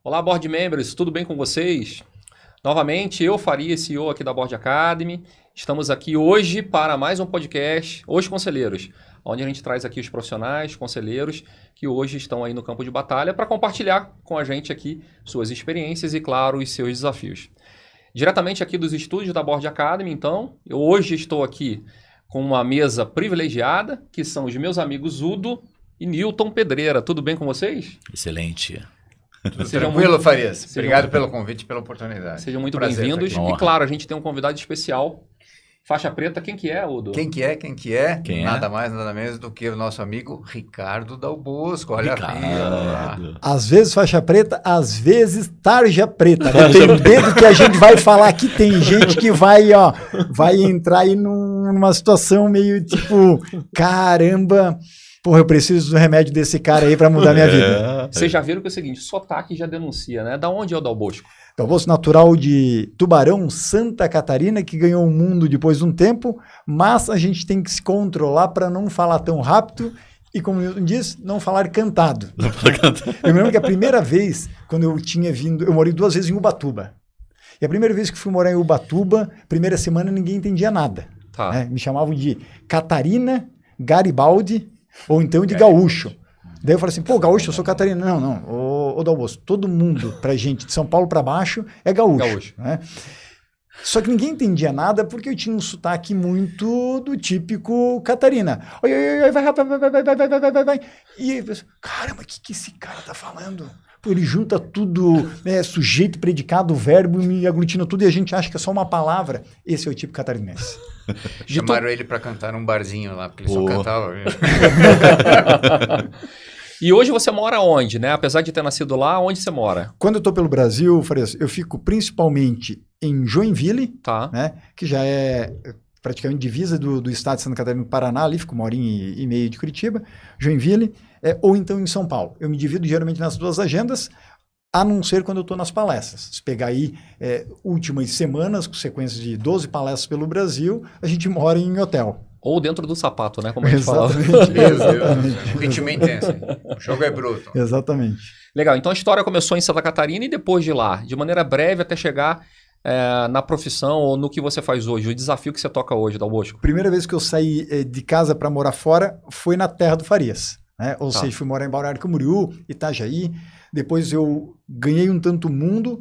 Olá, Board Members, tudo bem com vocês? Novamente, eu, Faria, CEO aqui da Board Academy. Estamos aqui hoje para mais um podcast, Os Conselheiros, onde a gente traz aqui os profissionais, conselheiros, que hoje estão aí no campo de batalha para compartilhar com a gente aqui suas experiências e, claro, os seus desafios. Diretamente aqui dos estúdios da Board Academy, então, eu hoje estou aqui com uma mesa privilegiada, que são os meus amigos Udo e Newton Pedreira. Tudo bem com vocês? Excelente. Tranquilo, Farias. Obrigado pelo convite e pela oportunidade. Sejam muito bem-vindos. E, claro, a gente tem um convidado especial, faixa preta. Quem que é, Udo? Quem é? Nada mais, nada menos do que o nosso amigo Ricardo Dal Bosco. Olha a fila. Às vezes faixa preta, às vezes tarja preta. Dependendo do que a gente vai falar aqui, tem gente que vai entrar aí numa situação meio tipo, caramba... Porra, eu preciso do remédio desse cara aí pra mudar minha vida. Vocês já viram que é o seguinte, sotaque já denuncia, né? Da onde é o Dal Bosco? Dal Bosco natural de Tubarão, Santa Catarina, que ganhou o mundo depois de um tempo, mas a gente tem que se controlar para não falar tão rápido e, como eu disse, não falar cantado. Eu me lembro que a primeira vez, quando eu tinha vindo, eu morei 2 vezes em Ubatuba. E a primeira vez que fui morar em Ubatuba, primeira semana ninguém entendia nada. Tá. Né? Me chamavam de Catarina Garibaldi, ou então de gaúcho. Daí eu falei assim, pô, gaúcho, eu sou catarina. Não, ô Dal Bosco, todo mundo pra gente, de São Paulo pra baixo, é gaúcho. Né? Só que ninguém entendia nada porque eu tinha um sotaque muito do típico Catarina. Oi, vai. E eu pensei, caramba, o que esse cara tá falando? ele junta tudo, né, sujeito, predicado, verbo, me aglutina tudo e a gente acha que é só uma palavra. Esse é o tipo catarinense. Chamaram ele para cantar num barzinho lá, porque ele só cantava. E hoje você mora onde, né? Apesar de ter nascido lá, onde você mora? Quando eu estou pelo Brasil, eu fico principalmente em Joinville, Tá. né, que já é praticamente divisa do estado de Santa Catarina do Paraná, ali fica 1h30 de Curitiba, Joinville, ou então em São Paulo. Eu me divido geralmente nas duas agendas, a não ser quando eu estou nas palestras. Se pegar aí últimas semanas, com sequências de 12 palestras pelo Brasil, a gente mora em hotel. Ou dentro do sapato, né? Como a gente falava. Exatamente. O ritmo é intenso. O jogo é bruto. Exatamente. Legal. Então a história começou em Santa Catarina e depois de lá, de maneira breve até chegar na profissão ou no que você faz hoje, o desafio que você toca hoje, Dal Bosco. Primeira vez que eu saí de casa para morar fora foi na terra do Farias. Né? Ou seja, fui morar em Balneário Camboriú, Itajaí. Depois eu ganhei um tanto mundo,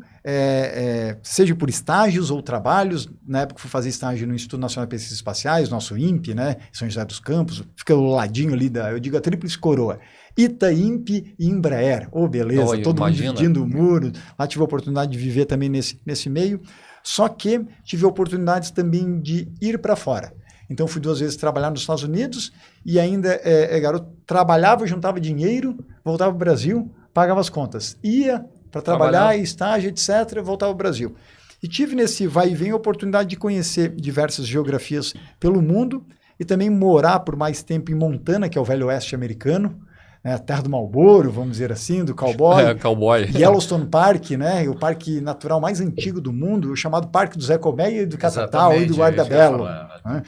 seja por estágios ou trabalhos. Na época fui fazer estágio no Instituto Nacional de Pesquisas Espaciais, nosso INPE, né? São José dos Campos. Fica ao ladinho ali eu digo a tríplice coroa. ITA, INPE e Embraer. Beleza, todo mundo dividindo o muro. Lá tive a oportunidade de viver também nesse meio. Só que tive oportunidades também de ir para fora. Então, fui 2 vezes trabalhar nos Estados Unidos e ainda, garoto, trabalhava, juntava dinheiro, voltava para o Brasil, pagava as contas. Ia para trabalhar, estágio, etc., voltava ao Brasil. E tive nesse vai e vem a oportunidade de conhecer diversas geografias pelo mundo e também morar por mais tempo em Montana, que é o Velho Oeste americano, né, a terra do Marlboro, vamos dizer assim, do cowboy. Cowboy. Yellowstone Park, né, o parque natural mais antigo do mundo, o chamado Parque do Zé Colmeia e do Catatal e do Guarda-Belo. Né?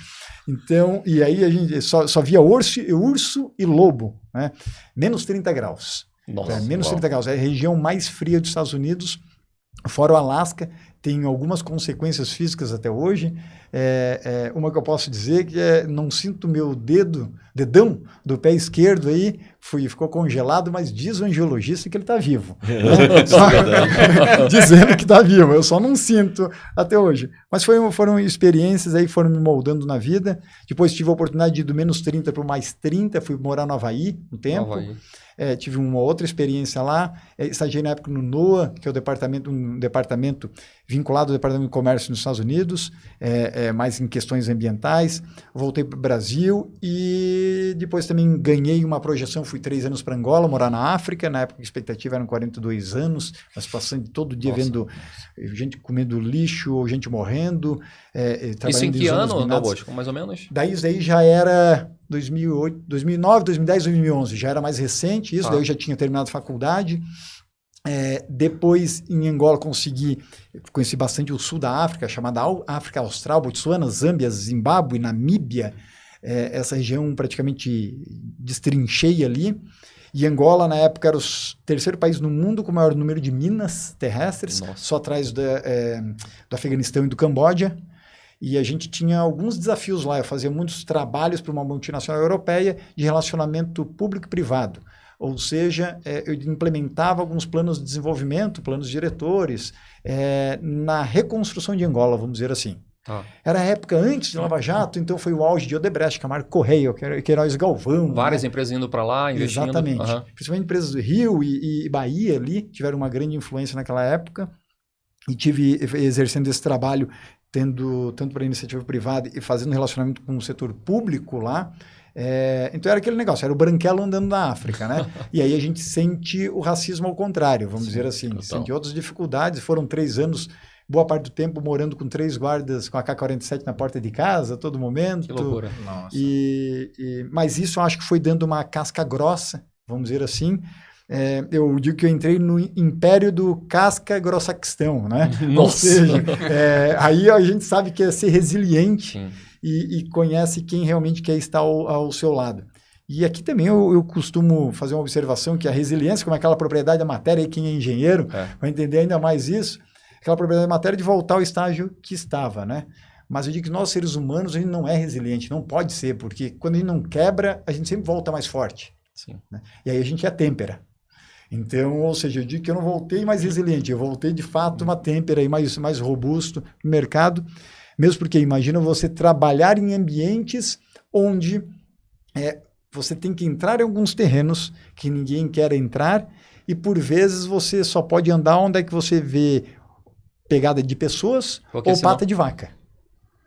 Então, e aí a gente só via urso e lobo, né? Menos 30 graus. Nossa, menos 30 graus. É a região mais fria dos Estados Unidos, fora o Alasca. Tem algumas consequências físicas até hoje. Uma que eu posso dizer que não sinto meu dedão do pé esquerdo aí, ficou congelado, mas diz o angiologista que ele está vivo. Dizendo que está vivo, eu só não sinto até hoje. Mas foram experiências aí que foram me moldando na vida. Depois tive a oportunidade de ir do menos 30 para o mais 30, fui morar no Havaí um tempo. Tive uma outra experiência lá, estagiei na época no NOAA, que é um departamento vinculado ao Departamento de Comércio nos Estados Unidos, mais em questões ambientais. Voltei para o Brasil e depois também ganhei uma projeção, fui 3 anos para Angola, morar na África, na época a expectativa eram 42 anos, mas passando todo dia vendo gente comendo lixo ou gente morrendo. Isso em que ano, Dal Bosco, mais ou menos? Daí já era 2008, 2009, 2010, 2011, já era mais recente isso, daí eu já tinha terminado a faculdade. Depois, em Angola, conheci bastante o sul da África, chamada África Austral, Botsuana, Zâmbia, Zimbábue, Namíbia, essa região praticamente destrinchei ali. E Angola, na época, era o 3º país no mundo com o maior número de minas terrestres, só atrás do Afeganistão e do Camboja. E a gente tinha alguns desafios lá. Eu fazia muitos trabalhos para uma multinacional europeia de relacionamento público-privado. Ou seja, eu implementava alguns planos de desenvolvimento, planos diretores, na reconstrução de Angola, vamos dizer assim. Era a época antes de Lava Jato, então foi o auge de Odebrecht, Camargo Correia, Queiroz Galvão. Várias empresas indo para lá, investindo. Exatamente. Principalmente empresas do Rio e Bahia ali, tiveram uma grande influência naquela época. E tive exercendo esse trabalho, tanto para a iniciativa privada e fazendo relacionamento com o setor público lá. Então era aquele negócio, era o branquelo andando na África, né? E aí a gente sente o racismo ao contrário, vamos dizer assim. Sente outras dificuldades, foram 3 anos, boa parte do tempo morando com 3 guardas com a AK-47 na porta de casa, a todo momento. Que loucura. Nossa. Mas isso eu acho que foi dando uma casca grossa, vamos dizer assim. Eu digo que eu entrei no império do casca grossaquistão, né? Nossa. Ou seja, aí a gente sabe que é ser resiliente e conhece quem realmente quer estar ao seu lado. E aqui também eu costumo fazer uma observação que a resiliência, como é aquela propriedade da matéria, e quem é engenheiro vai entender ainda mais isso, aquela propriedade da matéria de voltar ao estágio que estava, né? Mas eu digo que nós, seres humanos, a gente não é resiliente, não pode ser, porque quando a gente não quebra, a gente sempre volta mais forte. Né? E aí a gente é têmpera. Então, ou seja, eu digo que eu não voltei mais resiliente, eu voltei de fato uma têmpera aí mais robusto no mercado, mesmo porque imagina você trabalhar em ambientes onde você tem que entrar em alguns terrenos que ninguém quer entrar e por vezes você só pode andar onde é que você vê pegada de pessoas ou pata de vaca.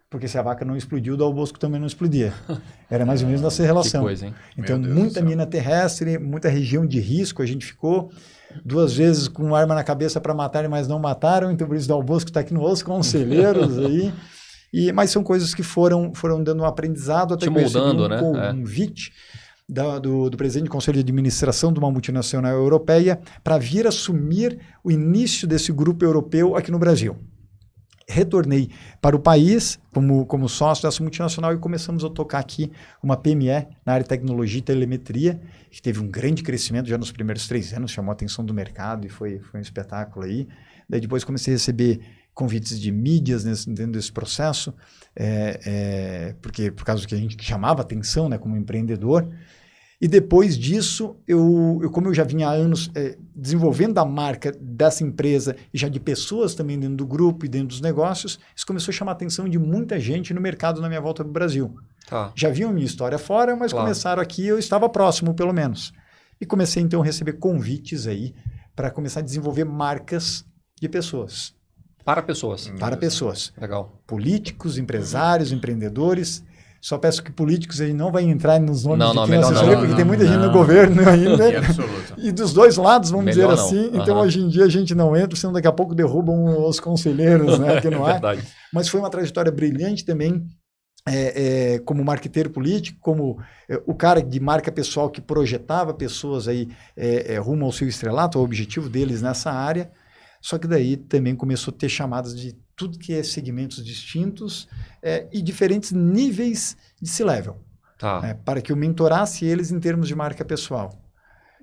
Porque se a vaca não explodiu, o Dal Bosco também não explodia. Era mais ou menos nessa relação. Que coisa, hein? Então, muita mina terrestre, muita região de risco. A gente ficou 2 vezes com arma na cabeça para matar, mas não mataram. Então, por isso, o Dal Bosco está aqui nos conselheiros aí. Mas são coisas que foram dando um aprendizado. Até te moldando, né? Convite do presidente do Conselho de Administração de uma multinacional europeia para vir assumir o início desse grupo europeu aqui no Brasil. Retornei para o país como sócio dessa multinacional e começamos a tocar aqui uma PME na área de tecnologia e telemetria, que teve um grande crescimento já nos primeiros 3 anos, chamou a atenção do mercado e foi um espetáculo aí. Daí depois comecei a receber convites de mídias dentro desse processo, porque por causa do que a gente chamava atenção, né, como empreendedor. E depois disso, como eu já vinha há anos desenvolvendo a marca dessa empresa e já de pessoas também dentro do grupo e dentro dos negócios, isso começou a chamar a atenção de muita gente no mercado na minha volta para o Brasil. Já viam minha história fora, mas começaram aqui, eu estava próximo pelo menos. E comecei então a receber convites aí para começar a desenvolver marcas de pessoas. Para pessoas. Para pessoas. Legal. Políticos, empresários, empreendedores. Só peço que políticos aí não vai entrar nos nomes de quem melhor assessoria, porque tem muita gente no governo ainda. E dos dois lados, vamos dizer assim. Então, hoje em dia, a gente não entra, senão daqui a pouco derrubam os conselheiros, né? Que não é. Verdade. Mas foi uma trajetória brilhante também, como marqueteiro político, como o cara de marca pessoal que projetava pessoas aí rumo ao seu estrelato, ao objetivo deles nessa área. Só que daí também começou a ter chamadas de tudo que é segmentos distintos e diferentes níveis de C-Level, para que eu mentorasse eles em termos de marca pessoal.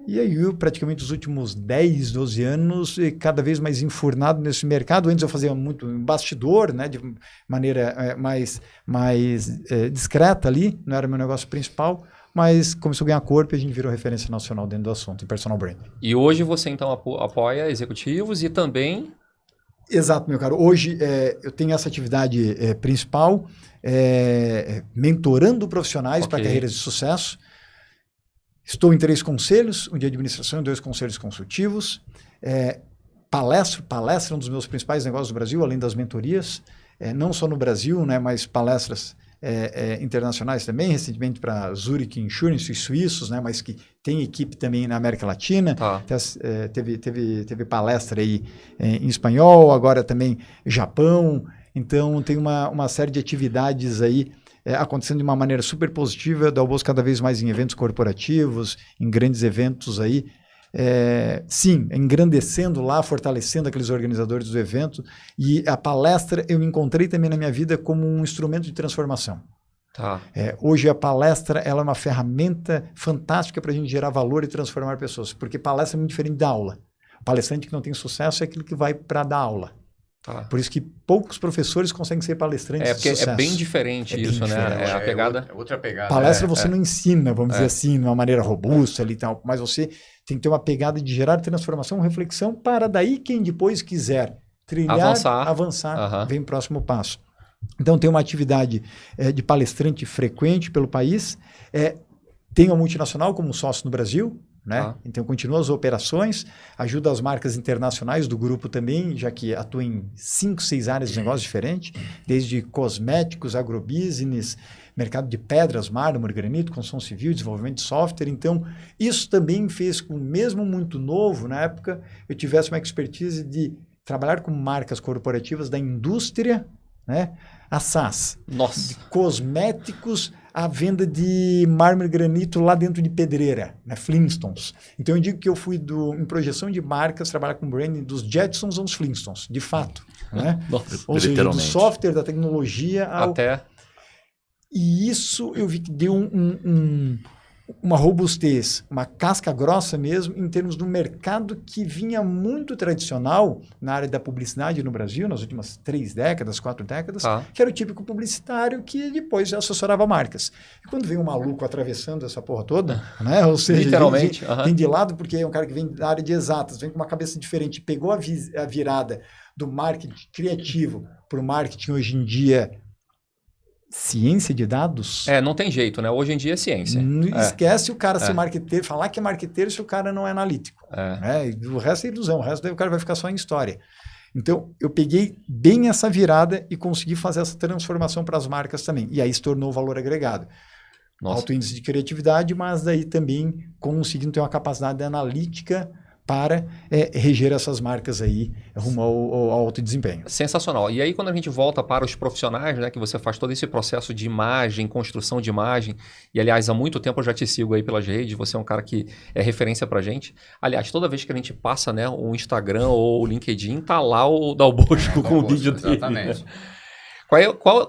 E aí eu, praticamente os últimos 10, 12 anos, cada vez mais enfurnado nesse mercado. Antes eu fazia muito em bastidor, né, de maneira mais discreta ali, não era meu negócio principal. Mas começou a ganhar corpo e a gente virou referência nacional dentro do assunto, em personal branding. E hoje você, então, apoia executivos e também... Exato, meu caro. Hoje eu tenho essa atividade principal, mentorando profissionais para carreiras de sucesso. Estou em 3 conselhos, um de administração e 2 conselhos consultivos. Palestra é um dos meus principais negócios do Brasil, além das mentorias. Não só no Brasil, né, mas palestras internacionais também, recentemente para Zurich Insurance e suíços, né, mas que tem equipe também na América Latina. Teve palestra aí em espanhol, agora também Japão. Então tem uma série de atividades aí acontecendo de uma maneira super positiva, Dal Bosco cada vez mais em eventos corporativos, em grandes eventos aí. Sim, engrandecendo lá, fortalecendo aqueles organizadores do evento. E a palestra eu encontrei também na minha vida como um instrumento de transformação. Hoje a palestra ela é uma ferramenta fantástica para a gente gerar valor e transformar pessoas, porque palestra é muito diferente da aula. O palestrante que não tem sucesso é aquele que vai para dar aula. Por isso que poucos professores conseguem ser palestrantes de sucesso. É bem diferente isso, né? A pegada... outra pegada. Palestra você não ensina, vamos dizer assim, de uma maneira robusta ali e tal, mas você tem que ter uma pegada de gerar transformação, reflexão, para daí quem depois quiser trilhar, avançar, vem o próximo passo. Então tem uma atividade de palestrante frequente pelo país, tenho a multinacional como sócio no Brasil, né? Então continua as operações, ajuda as marcas internacionais do grupo também, já que atua em 5, 6 áreas de negócio diferentes, desde cosméticos, agrobusiness, mercado de pedras, mármore, granito, construção civil, desenvolvimento de software. Então isso também fez com, mesmo muito novo, na época, eu tivesse uma expertise de trabalhar com marcas corporativas da indústria, né? A SaaS, de cosméticos, a venda de mármore e granito lá dentro de pedreira, né? Flintstones. Então eu digo que eu fui em projeção de marcas, trabalhar com branding dos Jetsons aos Flintstones, de fato. Né? Ou seja, do software, da tecnologia até... E isso eu vi que deu uma robustez, uma casca grossa mesmo, em termos do mercado que vinha muito tradicional na área da publicidade no Brasil, nas últimas 3 décadas, 4 décadas, que era o típico publicitário que depois assessorava marcas. E quando vem um maluco atravessando essa porra toda, né? Ou seja, literalmente, vem de lado, porque é um cara que vem da área de exatas, vem com uma cabeça diferente, pegou a virada do marketing criativo para o marketing hoje em dia ciência de dados... Não tem jeito, né? Hoje em dia é ciência. Esquece o cara ser marqueteiro, falar que é marqueteiro se o cara não é analítico. E o resto é ilusão, o resto daí o cara vai ficar só em história. Então, eu peguei bem essa virada e consegui fazer essa transformação para as marcas também. E aí se tornou valor agregado. Alto índice de criatividade, mas daí também conseguindo ter uma capacidade analítica para reger essas marcas aí rumo ao alto desempenho. Sensacional. E aí quando a gente volta para os profissionais, né, que você faz todo esse processo de imagem, construção de imagem, e aliás, há muito tempo eu já te sigo aí pelas redes, você é um cara que é referência pra gente. Aliás, toda vez que a gente passa, né, o Instagram ou o LinkedIn, tá lá o Dal Bosco com o vídeo dele. Exatamente.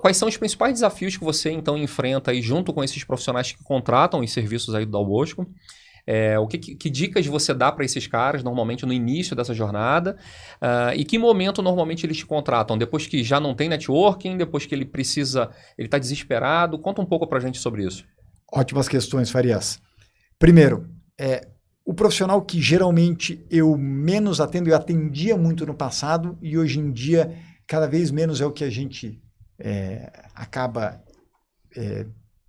Quais são os principais desafios que você então enfrenta aí junto com esses profissionais que contratam os serviços aí do Dal Bosco? Que dicas você dá para esses caras normalmente no início dessa jornada e que momento normalmente eles te contratam? Depois que já não tem networking, depois que ele está desesperado? Conta um pouco para a gente sobre isso. Ótimas questões, Farias. Primeiro, o profissional que geralmente eu menos atendo, eu atendia muito no passado e hoje em dia cada vez menos é o que a gente acaba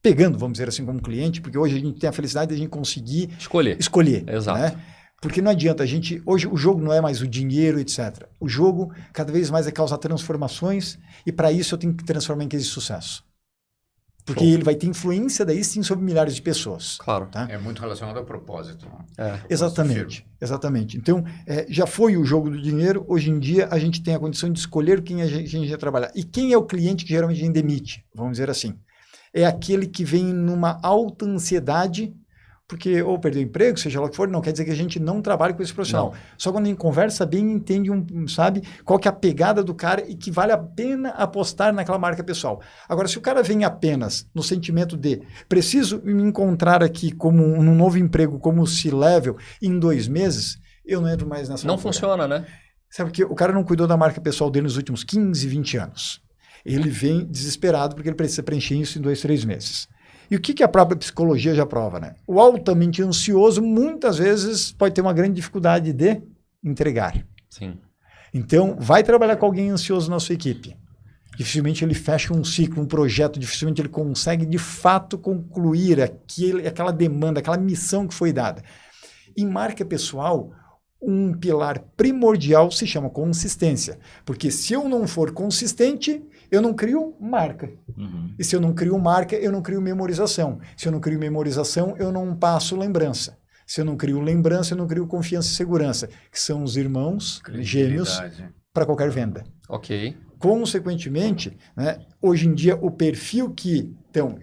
pegando, vamos dizer assim, como cliente, porque hoje a gente tem a felicidade de a gente conseguir escolher. Exato. Né? Porque não adianta, hoje o jogo não é mais o dinheiro, etc. O jogo cada vez mais causar transformações e para isso eu tenho que transformar em case de sucesso. Porque ele vai ter influência daí sim sobre milhares de pessoas. Claro. Tá? É muito relacionado ao propósito. Exatamente. Então, já foi o jogo do dinheiro, hoje em dia a gente tem a condição de escolher quem a gente vai trabalhar. E quem é o cliente que geralmente a gente demite, vamos dizer assim. É aquele que vem numa alta ansiedade, porque ou perdeu o emprego, seja lá o que for, não quer dizer que a gente não trabalhe com esse profissional. Não. Só quando a gente conversa bem, entende, sabe qual que é a pegada do cara e que vale a pena apostar naquela marca pessoal. Agora, se o cara vem apenas no sentimento de preciso me encontrar aqui como um novo emprego, como C-level, em 2 meses, eu não entro mais nessa. Não funciona, né? Sabe porque o cara não cuidou da marca pessoal dele nos últimos 15, 20 anos. Ele vem desesperado porque ele precisa preencher isso em 2, 3 meses. E o que a própria psicologia já prova, né? O altamente ansioso muitas vezes pode ter uma grande dificuldade de entregar. Sim. Então, vai trabalhar com alguém ansioso na sua equipe. Dificilmente ele fecha um ciclo, um projeto, dificilmente ele consegue de fato concluir aquela demanda, aquela missão que foi dada. Em marca pessoal, um pilar primordial se chama consistência. Porque se eu não for consistente, eu não crio marca. E se eu não crio marca, eu não crio memorização. Se eu não crio memorização, eu não passo lembrança. Se eu não crio lembrança, eu não crio confiança e segurança, que são os irmãos gêmeos para qualquer venda. Ok. Consequentemente, né, hoje em dia, o perfil que... Então,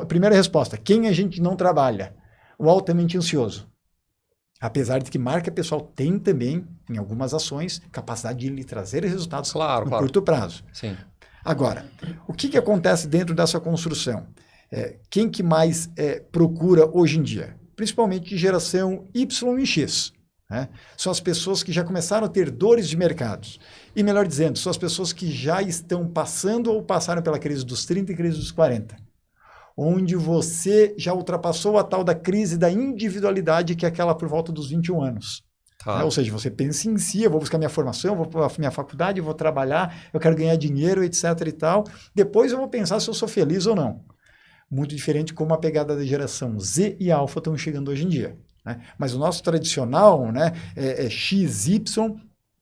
primeira resposta, quem a gente não trabalha? O altamente ansioso. Apesar de que marca pessoal tem também, em algumas ações, capacidade de lhe trazer resultados no curto prazo. Sim. Agora, o que acontece dentro dessa construção? Quem que mais procura hoje em dia? Principalmente de geração Y e X. Né? São as pessoas que já começaram a ter dores de mercados. E melhor dizendo, são as pessoas que já estão passando ou passaram pela crise dos 30 e crise dos 40. Onde você já ultrapassou a tal da crise da individualidade, que é aquela por volta dos 21 anos. Né? Ou seja, você pensa em si, eu vou buscar minha formação, vou para a minha faculdade, eu vou trabalhar, eu quero ganhar dinheiro, etc. e tal. Depois eu vou pensar se eu sou feliz ou não. Muito diferente como a pegada da geração Z e Alpha estão chegando hoje em dia. Né? Mas o nosso tradicional, né, XY,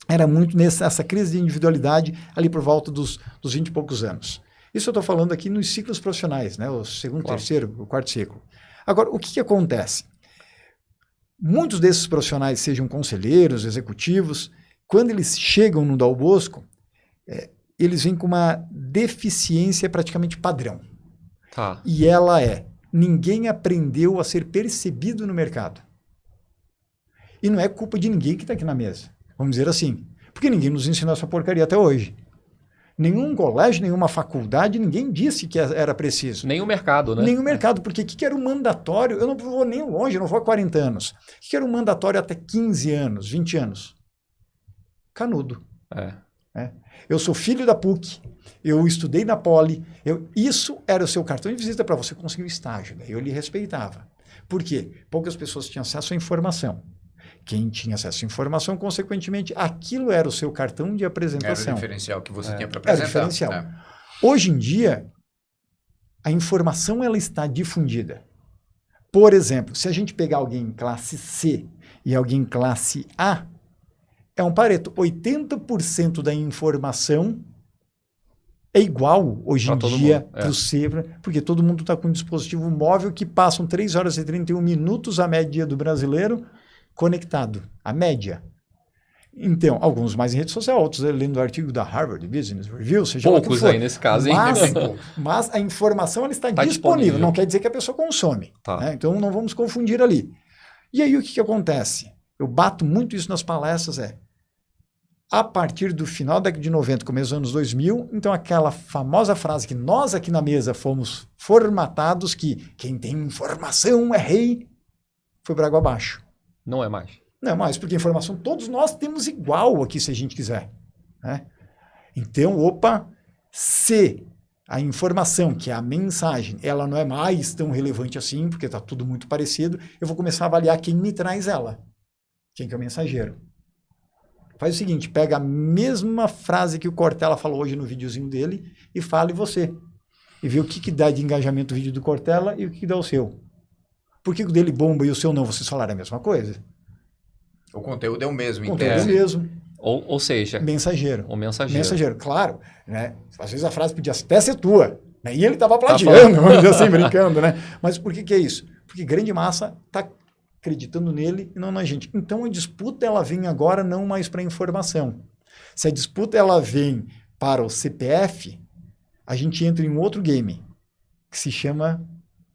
era muito nessa crise de individualidade ali por volta dos 20 e poucos anos. Isso eu estou falando aqui nos ciclos profissionais, né? O segundo, terceiro, o quarto ciclo. Agora, o que acontece? Muitos desses profissionais, sejam conselheiros, executivos, quando eles chegam no Dal Bosco, eles vêm com uma deficiência praticamente padrão. E ela ninguém aprendeu a ser percebido no mercado. E não é culpa de ninguém que está aqui na mesa, vamos dizer assim, porque ninguém nos ensinou essa porcaria até hoje. Nenhum colégio, nenhuma faculdade, ninguém disse que era preciso. Nem o mercado, né? Nem o mercado, porque o que era o mandatório? Eu não vou nem longe, eu não vou há 40 anos. O que era o mandatório até 15 anos, 20 anos? Canudo. Eu sou filho da PUC, eu estudei na Poli, isso era o seu cartão de visita para você conseguir o estágio. Daí eu lhe respeitava. Por quê? Poucas pessoas tinham acesso à informação. Quem tinha acesso à informação, consequentemente, aquilo era o seu cartão de apresentação. Era o diferencial que você tinha para apresentar. Era o diferencial. Hoje em dia, a informação ela está difundida. Por exemplo, se a gente pegar alguém em classe C e alguém em classe A, é um Pareto. 80% da informação é igual hoje em dia para o C, porque todo mundo está com um dispositivo móvel que passam 3 horas e 31 minutos a média do brasileiro conectado. A média. Então, alguns mais em rede social, outros lendo o artigo da Harvard Business Review, seja lá o que for. Aí nesse caso, hein? Mas a informação ela está disponível, não quer dizer que a pessoa consome. Tá. Né? Então, não vamos confundir ali. E aí, o que acontece? Eu bato muito isso nas palestras, a partir do final da década de 90, começo dos anos 2000, então aquela famosa frase que nós aqui na mesa fomos formatados, que quem tem informação é rei, foi por água abaixo. Não é mais. Não é mais, porque informação todos nós temos igual aqui, se a gente quiser. Né? Então, se a informação, que é a mensagem, ela não é mais tão relevante assim, porque está tudo muito parecido, eu vou começar a avaliar quem me traz ela. Quem que é o mensageiro. Faz o seguinte, pega a mesma frase que o Cortella falou hoje no videozinho dele e fale você. E vê o que dá de engajamento o vídeo do Cortella e o que dá o seu. Por que o dele bomba e o seu não? Vocês falaram a mesma coisa? O conteúdo é o mesmo, o conteúdo é o mesmo. Ou seja... Mensageiro. O mensageiro. Mensageiro, claro. Né? Às vezes a frase podia até ser tua. Né? E ele estava plagiando, vamos dizer assim, brincando. Né? Mas por que é isso? Porque grande massa está acreditando nele e não na gente. Então a disputa ela vem agora não mais para a informação. Se a disputa ela vem para o CPF, a gente entra em um outro game, que se chama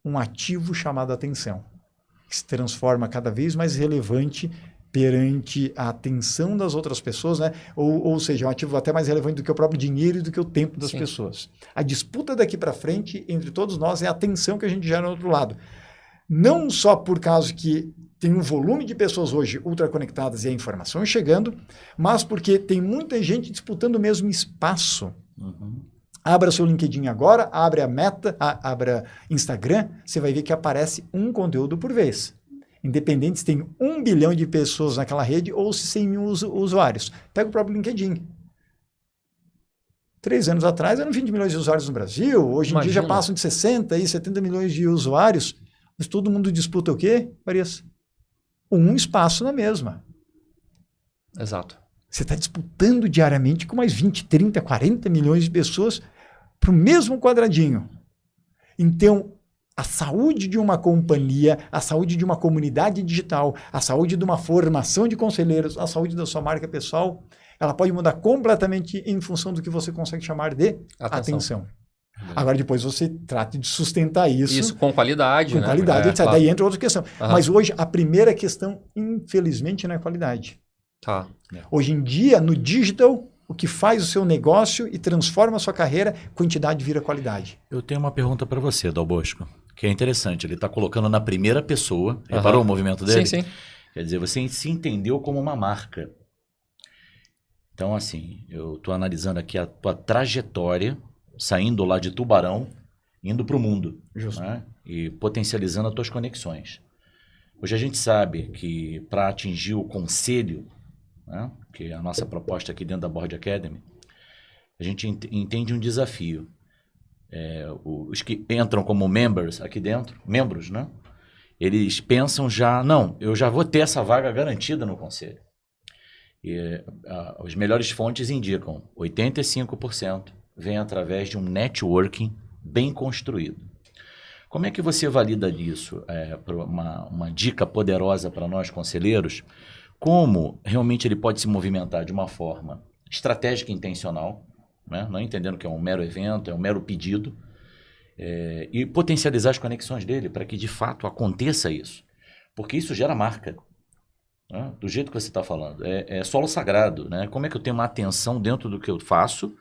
um ativo chamado atenção, que se transforma cada vez mais relevante perante a atenção das outras pessoas, né? Ou seja, um ativo até mais relevante do que o próprio dinheiro e do que o tempo das pessoas. A disputa daqui para frente entre todos nós é a atenção que a gente gera no outro lado. Não só por causa que tem um volume de pessoas hoje ultraconectadas e a informação chegando, mas porque tem muita gente disputando o mesmo espaço. Abra seu LinkedIn agora, abre a Meta, abra Instagram, você vai ver que aparece um conteúdo por vez. Independente se tem 1 bilhão de pessoas naquela rede ou se 100 mil usuários. Pega o próprio LinkedIn. 3 anos atrás eram 20 milhões de usuários no Brasil, hoje em dia já passam de 60 e 70 milhões de usuários. Mas todo mundo disputa o quê, Marias? Um espaço na mesma. Exato. Você está disputando diariamente com mais 20, 30, 40 milhões de pessoas para o mesmo quadradinho. Então, a saúde de uma companhia, a saúde de uma comunidade digital, a saúde de uma formação de conselheiros, a saúde da sua marca pessoal, ela pode mudar completamente em função do que você consegue chamar de atenção. Agora, depois você trata de sustentar isso. Isso com qualidade, com né? qualidade, etc. Claro. Daí entra outra questão. Mas hoje, a primeira questão, infelizmente, não é qualidade. Tá. Hoje em dia, no digital, o que faz o seu negócio e transforma a sua carreira, quantidade vira qualidade. Eu tenho uma pergunta para você, Dal Bosco, que é interessante. Ele está colocando na primeira pessoa. Reparou o movimento dele? Sim, sim. Quer dizer, você se entendeu como uma marca. Então, assim, eu estou analisando aqui a tua trajetória, saindo lá de Tubarão, indo para o mundo. Justo. Né? E potencializando as tuas conexões. Hoje a gente sabe que para atingir o conselho, né, que é a nossa proposta aqui dentro da Board Academy, a gente entende um desafio. Os que entram como membros aqui dentro, membros, né? Eles pensam já, não, eu já vou ter essa vaga garantida no conselho. E as melhores fontes indicam 85% vem através de um networking bem construído. Como é que você valida isso? Uma dica poderosa para nós conselheiros, como realmente ele pode se movimentar de uma forma estratégica e intencional, né? Não entendendo que é um mero evento, é um mero pedido, e potencializar as conexões dele para que de fato aconteça isso. Porque isso gera marca. Né? Do jeito que você está falando. É solo sagrado. Né? Como é que eu tenho uma atenção dentro do que eu faço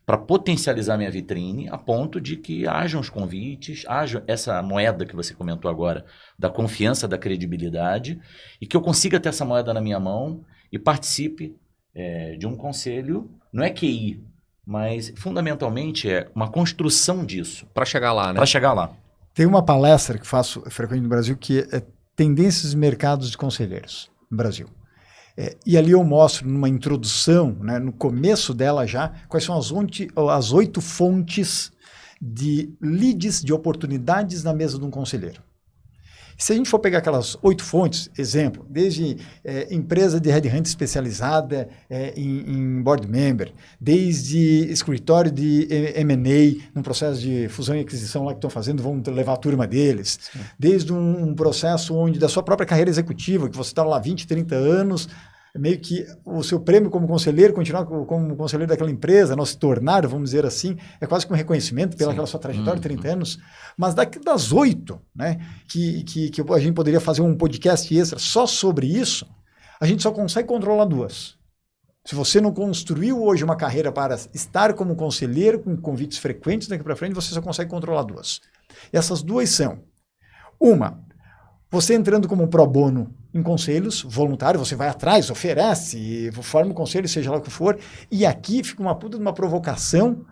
para potencializar minha vitrine a ponto de que hajam os convites, haja essa moeda que você comentou agora, da confiança, da credibilidade, e que eu consiga ter essa moeda na minha mão e participe de um conselho, não é QI, mas fundamentalmente é uma construção disso. Para chegar lá, né? Para chegar lá. Tem uma palestra que faço frequentemente no Brasil que é Tendências de Mercados de Conselheiros no Brasil. E ali eu mostro numa introdução, né, no começo dela já, quais são as 8 fontes de leads, de oportunidades na mesa de um conselheiro. Se a gente for pegar aquelas 8 fontes, exemplo, desde empresa de headhunt especializada em board member, desde escritório de M&A, num processo de fusão e aquisição lá que estão fazendo, vão levar a turma deles, sim, desde um processo onde da sua própria carreira executiva, que você está lá 20, 30 anos, meio que o seu prêmio como conselheiro, continuar como conselheiro daquela empresa, não se tornar, vamos dizer assim, é quase que um reconhecimento pela sua trajetória de 30 anos. Mas das 8, né, que a gente poderia fazer um podcast extra só sobre isso, a gente só consegue controlar 2. Se você não construiu hoje uma carreira para estar como conselheiro, com convites frequentes daqui para frente, você só consegue controlar 2. E essas 2 são: uma, você entrando como pro bono em conselhos, voluntário, você vai atrás, oferece, forma um conselho, seja lá o que for, e aqui fica uma puta de uma provocação,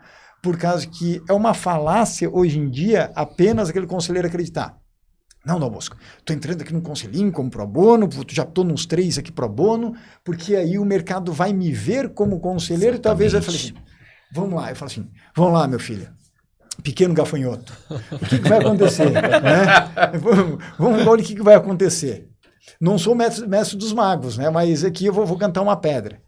por causa que é uma falácia hoje em dia apenas aquele conselheiro acreditar. Não, Bosco, tô entrando aqui num conselhinho como pro bono, já tô nos 3 aqui pro bono, porque aí o mercado vai me ver como conselheiro. Exatamente. E talvez eu fale assim, vamos lá, eu falo assim, vamos lá, meu filho, pequeno gafanhoto, o que vai acontecer? Né? Vamos ver o que vai acontecer. Não sou mestre dos magos, né? Mas aqui eu vou cantar uma pedra.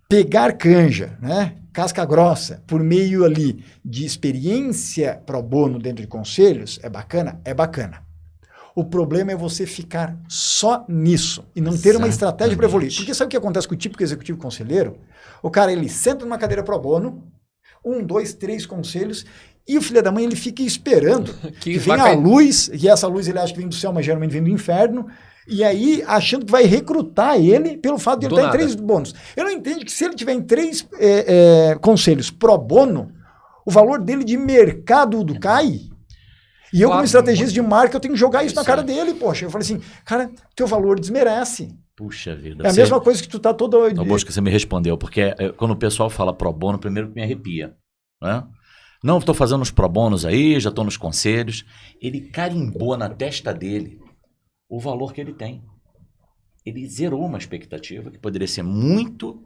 Pegar canja, né? Casca grossa, por meio ali de experiência pro bono dentro de conselhos, é bacana? É bacana. O problema é você ficar só nisso e não ter uma estratégia para evoluir. Porque sabe o que acontece com o típico executivo conselheiro? O cara, ele senta numa cadeira pro bono, 1, 2, 3 conselhos, e o filho da mãe, ele fica esperando que venha a luz, e essa luz ele acha que vem do céu, mas geralmente vem do inferno, e aí achando que vai recrutar ele pelo fato de ele estar em 3 bônus. Eu não entendo que se ele tiver em 3 conselhos pro bono, o valor dele de mercado cai. E eu, como estrategista de marca, eu tenho que jogar isso na cara dele, poxa. Eu falei assim, cara, teu valor desmerece. Puxa vida. É a mesma coisa que tu tá todo... Bosco, você me respondeu, porque quando o pessoal fala pro bono, primeiro me arrepia, né? Não, estou fazendo uns pro bônus aí, já estou nos conselhos. Ele carimbou na testa dele o valor que ele tem. Ele zerou uma expectativa que poderia ser muito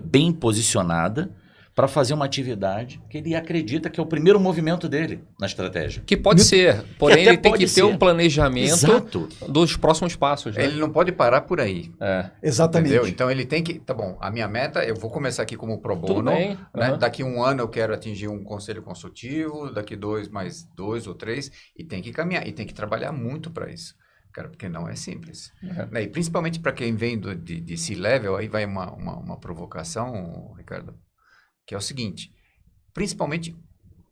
bem posicionada para fazer uma atividade que ele acredita que é o primeiro movimento dele na estratégia. Que pode ser, porém ele tem que ter um planejamento dos próximos passos. Né? Ele não pode parar por aí. Exatamente. Entendeu? Então ele tem que... Tá bom, a minha meta, eu vou começar aqui como pro bono. Tudo bem. Né? Daqui 1 ano eu quero atingir um conselho consultivo, daqui 2, mais 2 ou 3, e tem que caminhar, e tem que trabalhar muito para isso. Cara, porque não é simples. Né? E principalmente para quem vem de C-Level, aí vai uma provocação, Ricardo, que é o seguinte, principalmente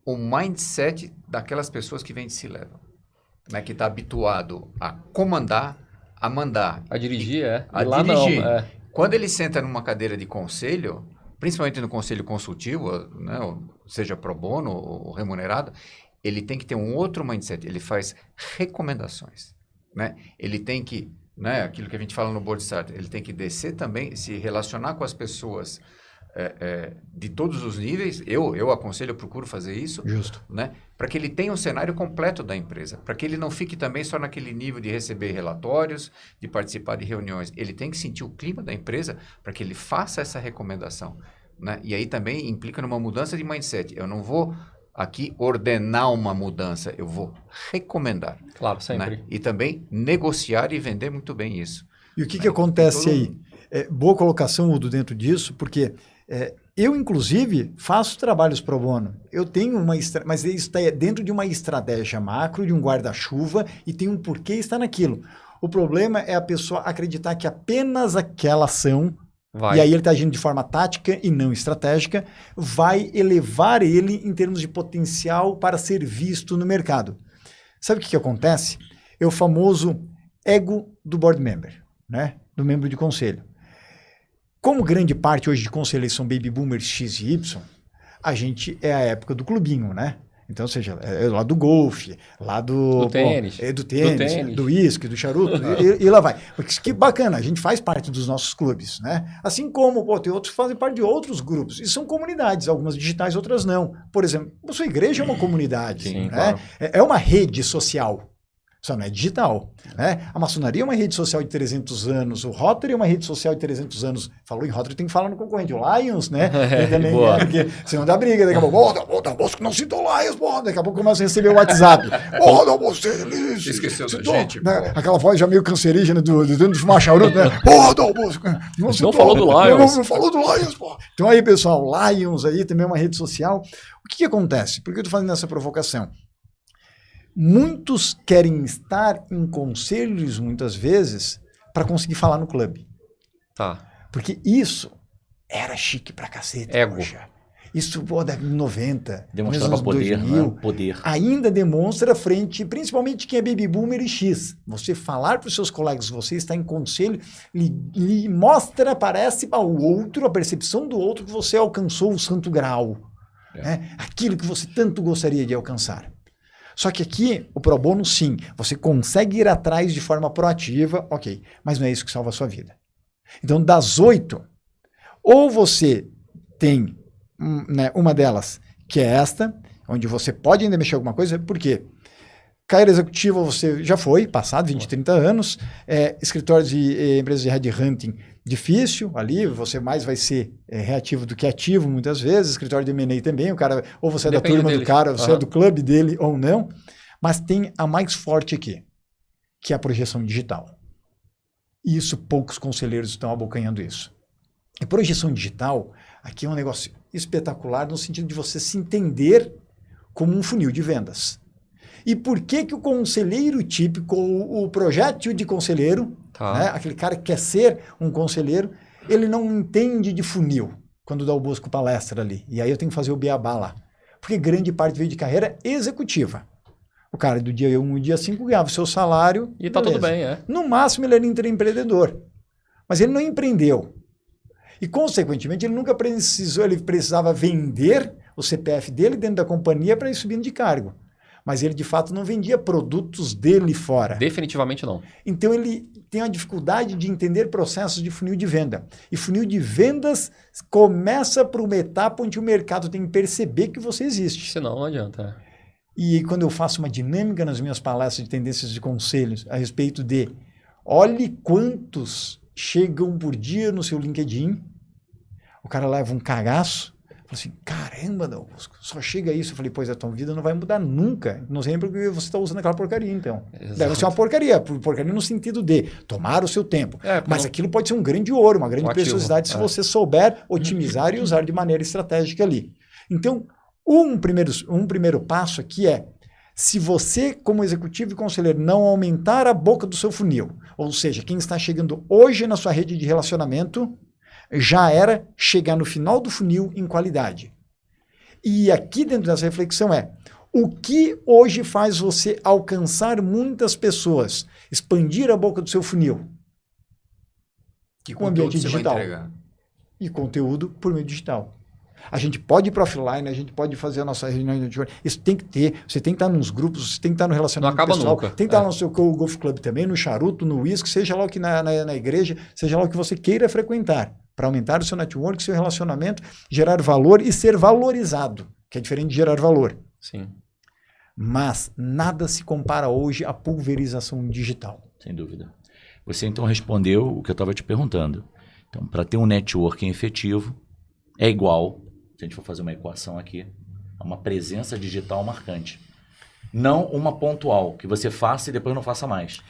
o mindset daquelas pessoas que vêm de C-Level, né, que está habituado a comandar, a mandar. A dirigir, A dirigir. Não, Quando ele senta numa cadeira de conselho, principalmente no conselho consultivo, né, seja pro bono ou remunerado, ele tem que ter um outro mindset, ele faz recomendações. Né? Ele tem que, né, aquilo que a gente fala no Board Starter, ele tem que descer também, se relacionar com as pessoas de todos os níveis. Eu aconselho, eu procuro fazer isso. Justo. Né, para que ele tenha um cenário completo da empresa, para que ele não fique também só naquele nível de receber relatórios, de participar de reuniões. Ele tem que sentir o clima da empresa para que ele faça essa recomendação. Né? E aí também implica numa mudança de mindset. Eu não vou aqui ordenar uma mudança, eu vou recomendar. Claro, sempre. Né? E também negociar e vender muito bem isso. E o que acontece aí? Boa colocação, Udo, dentro disso, porque eu, inclusive, faço trabalhos pro bono. Eu tenho mas isso está dentro de uma estratégia macro, de um guarda-chuva, e tem um porquê estar naquilo. O problema é a pessoa acreditar que apenas aquela ação, e aí ele está agindo de forma tática e não estratégica, vai elevar ele em termos de potencial para ser visto no mercado. Sabe o que acontece? É o famoso ego do board member, né? Do membro de conselho. Como grande parte hoje de conselheiros são baby boomers X e Y, a gente é a época do clubinho, né? Então, ou seja, lá do golfe, lá do tênis, do uísque, do charuto, e lá vai. Porque que bacana, a gente faz parte dos nossos clubes, né? Assim como tem outros que fazem parte de outros grupos. E são comunidades, algumas digitais, outras não. Por exemplo, a sua igreja é uma comunidade, sim, né? Claro. É uma rede social. só não é digital. Né? A maçonaria é uma rede social de 300 anos, o Rotary é uma rede social de 300 anos. Falou em Rotary, tem que falar no concorrente, o Lions, né? Também, porque senão dá briga, daqui a pouco, Dal Bosco não citou o Lions, daqui a pouco começa a receber o WhatsApp. Dal Bosco, Esqueceu da citou, gente. né? Aquela voz já meio cancerígena dos macharutos, né? Dal Bosco, não falou do Lions. Não falou do Lions, pô. Então aí, pessoal, Lions aí também é uma rede social. O que acontece? Por que eu estou fazendo essa provocação? Muitos querem estar em conselhos, muitas vezes, para conseguir falar no clube. Tá. Porque isso era chique pra cacete. Ego. Poxa. Isso, pô, da 90, Demonstrava poder, 2000, né? Poder. Ainda demonstra frente, principalmente quem é baby boomer e X. Você falar para os seus colegas, você está em conselho, lhe mostra, parece ao outro, a percepção do outro que você alcançou o santo grau. Né? Aquilo que você tanto gostaria de alcançar. Só que aqui, o pro bono, sim, você consegue ir atrás de forma proativa, ok, mas não é isso que salva a sua vida. Então, das 8, ou você tem uma delas, que é esta, onde você pode ainda mexer alguma coisa, por quê? Carreira executiva você já foi, passado, 20, 30 anos, escritórios e empresas de headhunting, difícil, ali você mais vai ser reativo do que ativo muitas vezes, escritório de M&A também, o cara, ou você é da turma do cara, você é do clube dele ou não, mas tem a mais forte aqui, que é a projeção digital. E isso, poucos conselheiros estão abocanhando isso. E projeção digital, aqui é um negócio espetacular no sentido de você se entender como um funil de vendas. E por que o conselheiro típico, o projétil de conselheiro, né, aquele cara que quer ser um conselheiro, ele não entende de funil quando dá o Bosco palestra ali. E aí eu tenho que fazer o beabá lá. Porque grande parte veio de carreira executiva. O cara do dia 1 ao dia 5 ganhava o seu salário. E tá tudo bem, é. No máximo ele era intraempreendedor. Mas ele não empreendeu. E, consequentemente, ele nunca precisou, ele precisava vender o CPF dele dentro da companhia para ir subindo de cargo. Mas ele, de fato, não vendia produtos dele fora. Definitivamente não. Então, ele tem a dificuldade de entender processos de funil de venda. E funil de vendas começa por uma etapa onde o mercado tem que perceber que você existe. Senão, não adianta. E quando eu faço uma dinâmica nas minhas palestras de tendências de conselhos a respeito de olhe quantos chegam por dia no seu LinkedIn, o cara leva um cagaço, fala assim, caramba, Dal Bosco, só chega isso. Eu falei, pois a tua vida não vai mudar nunca. Não sei porque você está usando aquela porcaria, então. Exato. Deve ser uma porcaria no sentido de tomar o seu tempo. Mas aquilo pode ser um grande ouro, uma grande preciosidade, se você souber otimizar e usar de maneira estratégica ali. Então, um primeiro passo aqui é, se você, como executivo e conselheiro, não aumentar a boca do seu funil, ou seja, quem está chegando hoje na sua rede de relacionamento, já era chegar no final do funil em qualidade. E aqui dentro dessa reflexão o que hoje faz você alcançar muitas pessoas, expandir a boca do seu funil? Que com ambiente você digital. vai entregar? E conteúdo por meio digital. A gente pode ir para offline, a gente pode fazer a nossa reunião de network. Isso tem que ter. Você tem que estar nos grupos, você tem que estar no relacionamento pessoal. Não acaba nunca. Tem que estar no seu golf club também, no charuto, no whisky, seja lá o que na igreja, seja lá o que você queira frequentar. Para aumentar o seu network, seu relacionamento, gerar valor e ser valorizado, que é diferente de gerar valor. Sim. Mas nada se compara hoje à pulverização digital. Sem dúvida. Você então respondeu o que eu estava te perguntando. Então, para ter um networking efetivo, é igual, se a gente for fazer uma equação aqui, a uma presença digital marcante. Não uma pontual, que você faça e depois não faça mais.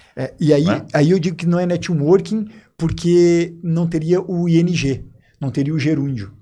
E aí eu digo que não é networking porque não teria o ING, não teria o gerúndio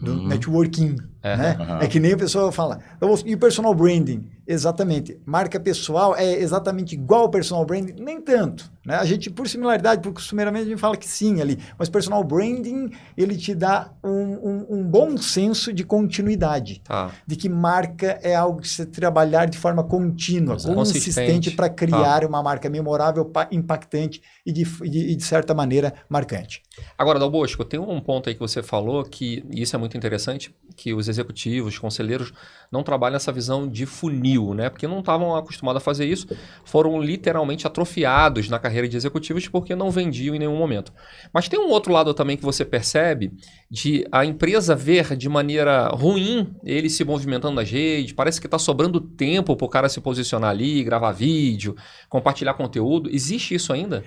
do networking. Né? É que nem a pessoa fala, e o personal branding? Exatamente. Marca pessoal é exatamente igual ao personal branding? Nem tanto. Né? A gente, por similaridade, por costumeiramente, a gente fala que sim ali. Mas personal branding, ele te dá um bom senso de continuidade. De que marca é algo que você trabalhar de forma contínua, consistente para criar uma marca memorável, impactante e de certa maneira marcante. Agora, Dal Bosco, tem um ponto aí que você falou que isso é muito interessante, que os executivos, conselheiros não trabalham essa visão de funil, né? Porque não estavam acostumados a fazer isso, foram literalmente atrofiados na carreira de executivos porque não vendiam em nenhum momento. Mas tem um outro lado também que você percebe, de a empresa ver de maneira ruim ele se movimentando nas redes, parece que está sobrando tempo para o cara se posicionar ali, gravar vídeo, compartilhar conteúdo. Existe isso ainda?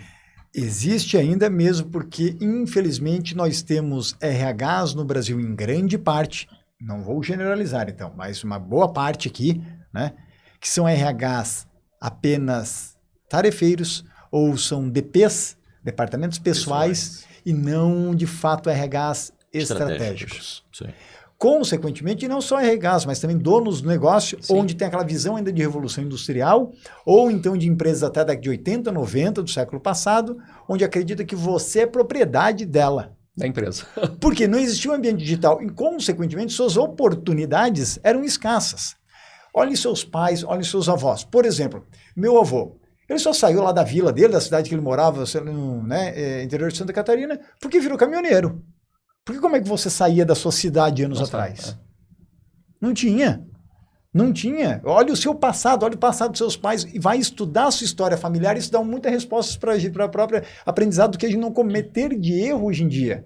Existe ainda mesmo porque, infelizmente, nós temos RHs no Brasil em grande parte, não vou generalizar então, mas uma boa parte aqui, né, que são RHs apenas tarefeiros ou são DPs, departamentos pessoais, e não, de fato, RHs estratégicos. Sim. Consequentemente, não só RHs, mas também donos do negócio, onde tem aquela visão ainda de revolução industrial, ou então de empresas até da década de 80, 90 do século passado, onde acredita que você é propriedade dela. Da empresa. Porque não existia um ambiente digital e, consequentemente, suas oportunidades eram escassas. Olhem seus pais, olhem seus avós. Por exemplo, meu avô, ele só saiu lá da vila dele, da cidade que ele morava, no interior de Santa Catarina, porque virou caminhoneiro. Porque como é que você saía da sua cidade anos atrás? Não tinha. Não tinha. Olha o seu passado, olha o passado dos seus pais e vai estudar a sua história familiar. Isso dá muitas respostas para a própria aprendizado do que a gente não cometer de erro hoje em dia.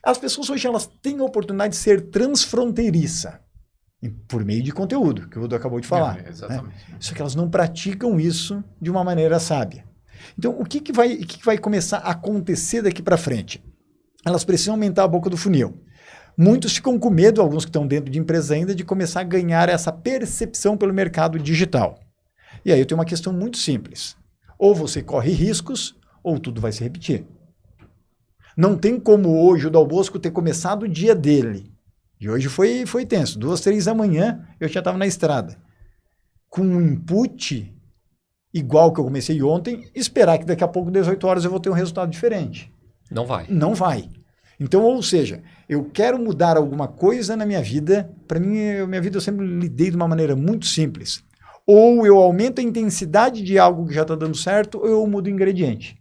As pessoas hoje elas têm a oportunidade de ser transfronteiriça por meio de conteúdo, que o Udo acabou de falar. Exatamente. Né? Só que elas não praticam isso de uma maneira sábia. Então, o que vai começar a acontecer daqui para frente? Elas precisam aumentar a boca do funil. Muitos ficam com medo, alguns que estão dentro de empresa ainda, de começar a ganhar essa percepção pelo mercado digital. E aí eu tenho uma questão muito simples. Ou você corre riscos, ou tudo vai se repetir. Não tem como hoje o Dal Bosco ter começado o dia dele. E hoje foi tenso. 2, 3 da manhã eu já estava na estrada. Com um input igual que eu comecei ontem, esperar que daqui a pouco, 18 horas, eu vou ter um resultado diferente. Não vai. Não vai. Então, ou seja, eu quero mudar alguma coisa na minha vida. Para mim, minha vida eu sempre lidei de uma maneira muito simples. Ou eu aumento a intensidade de algo que já está dando certo, ou eu mudo o ingrediente.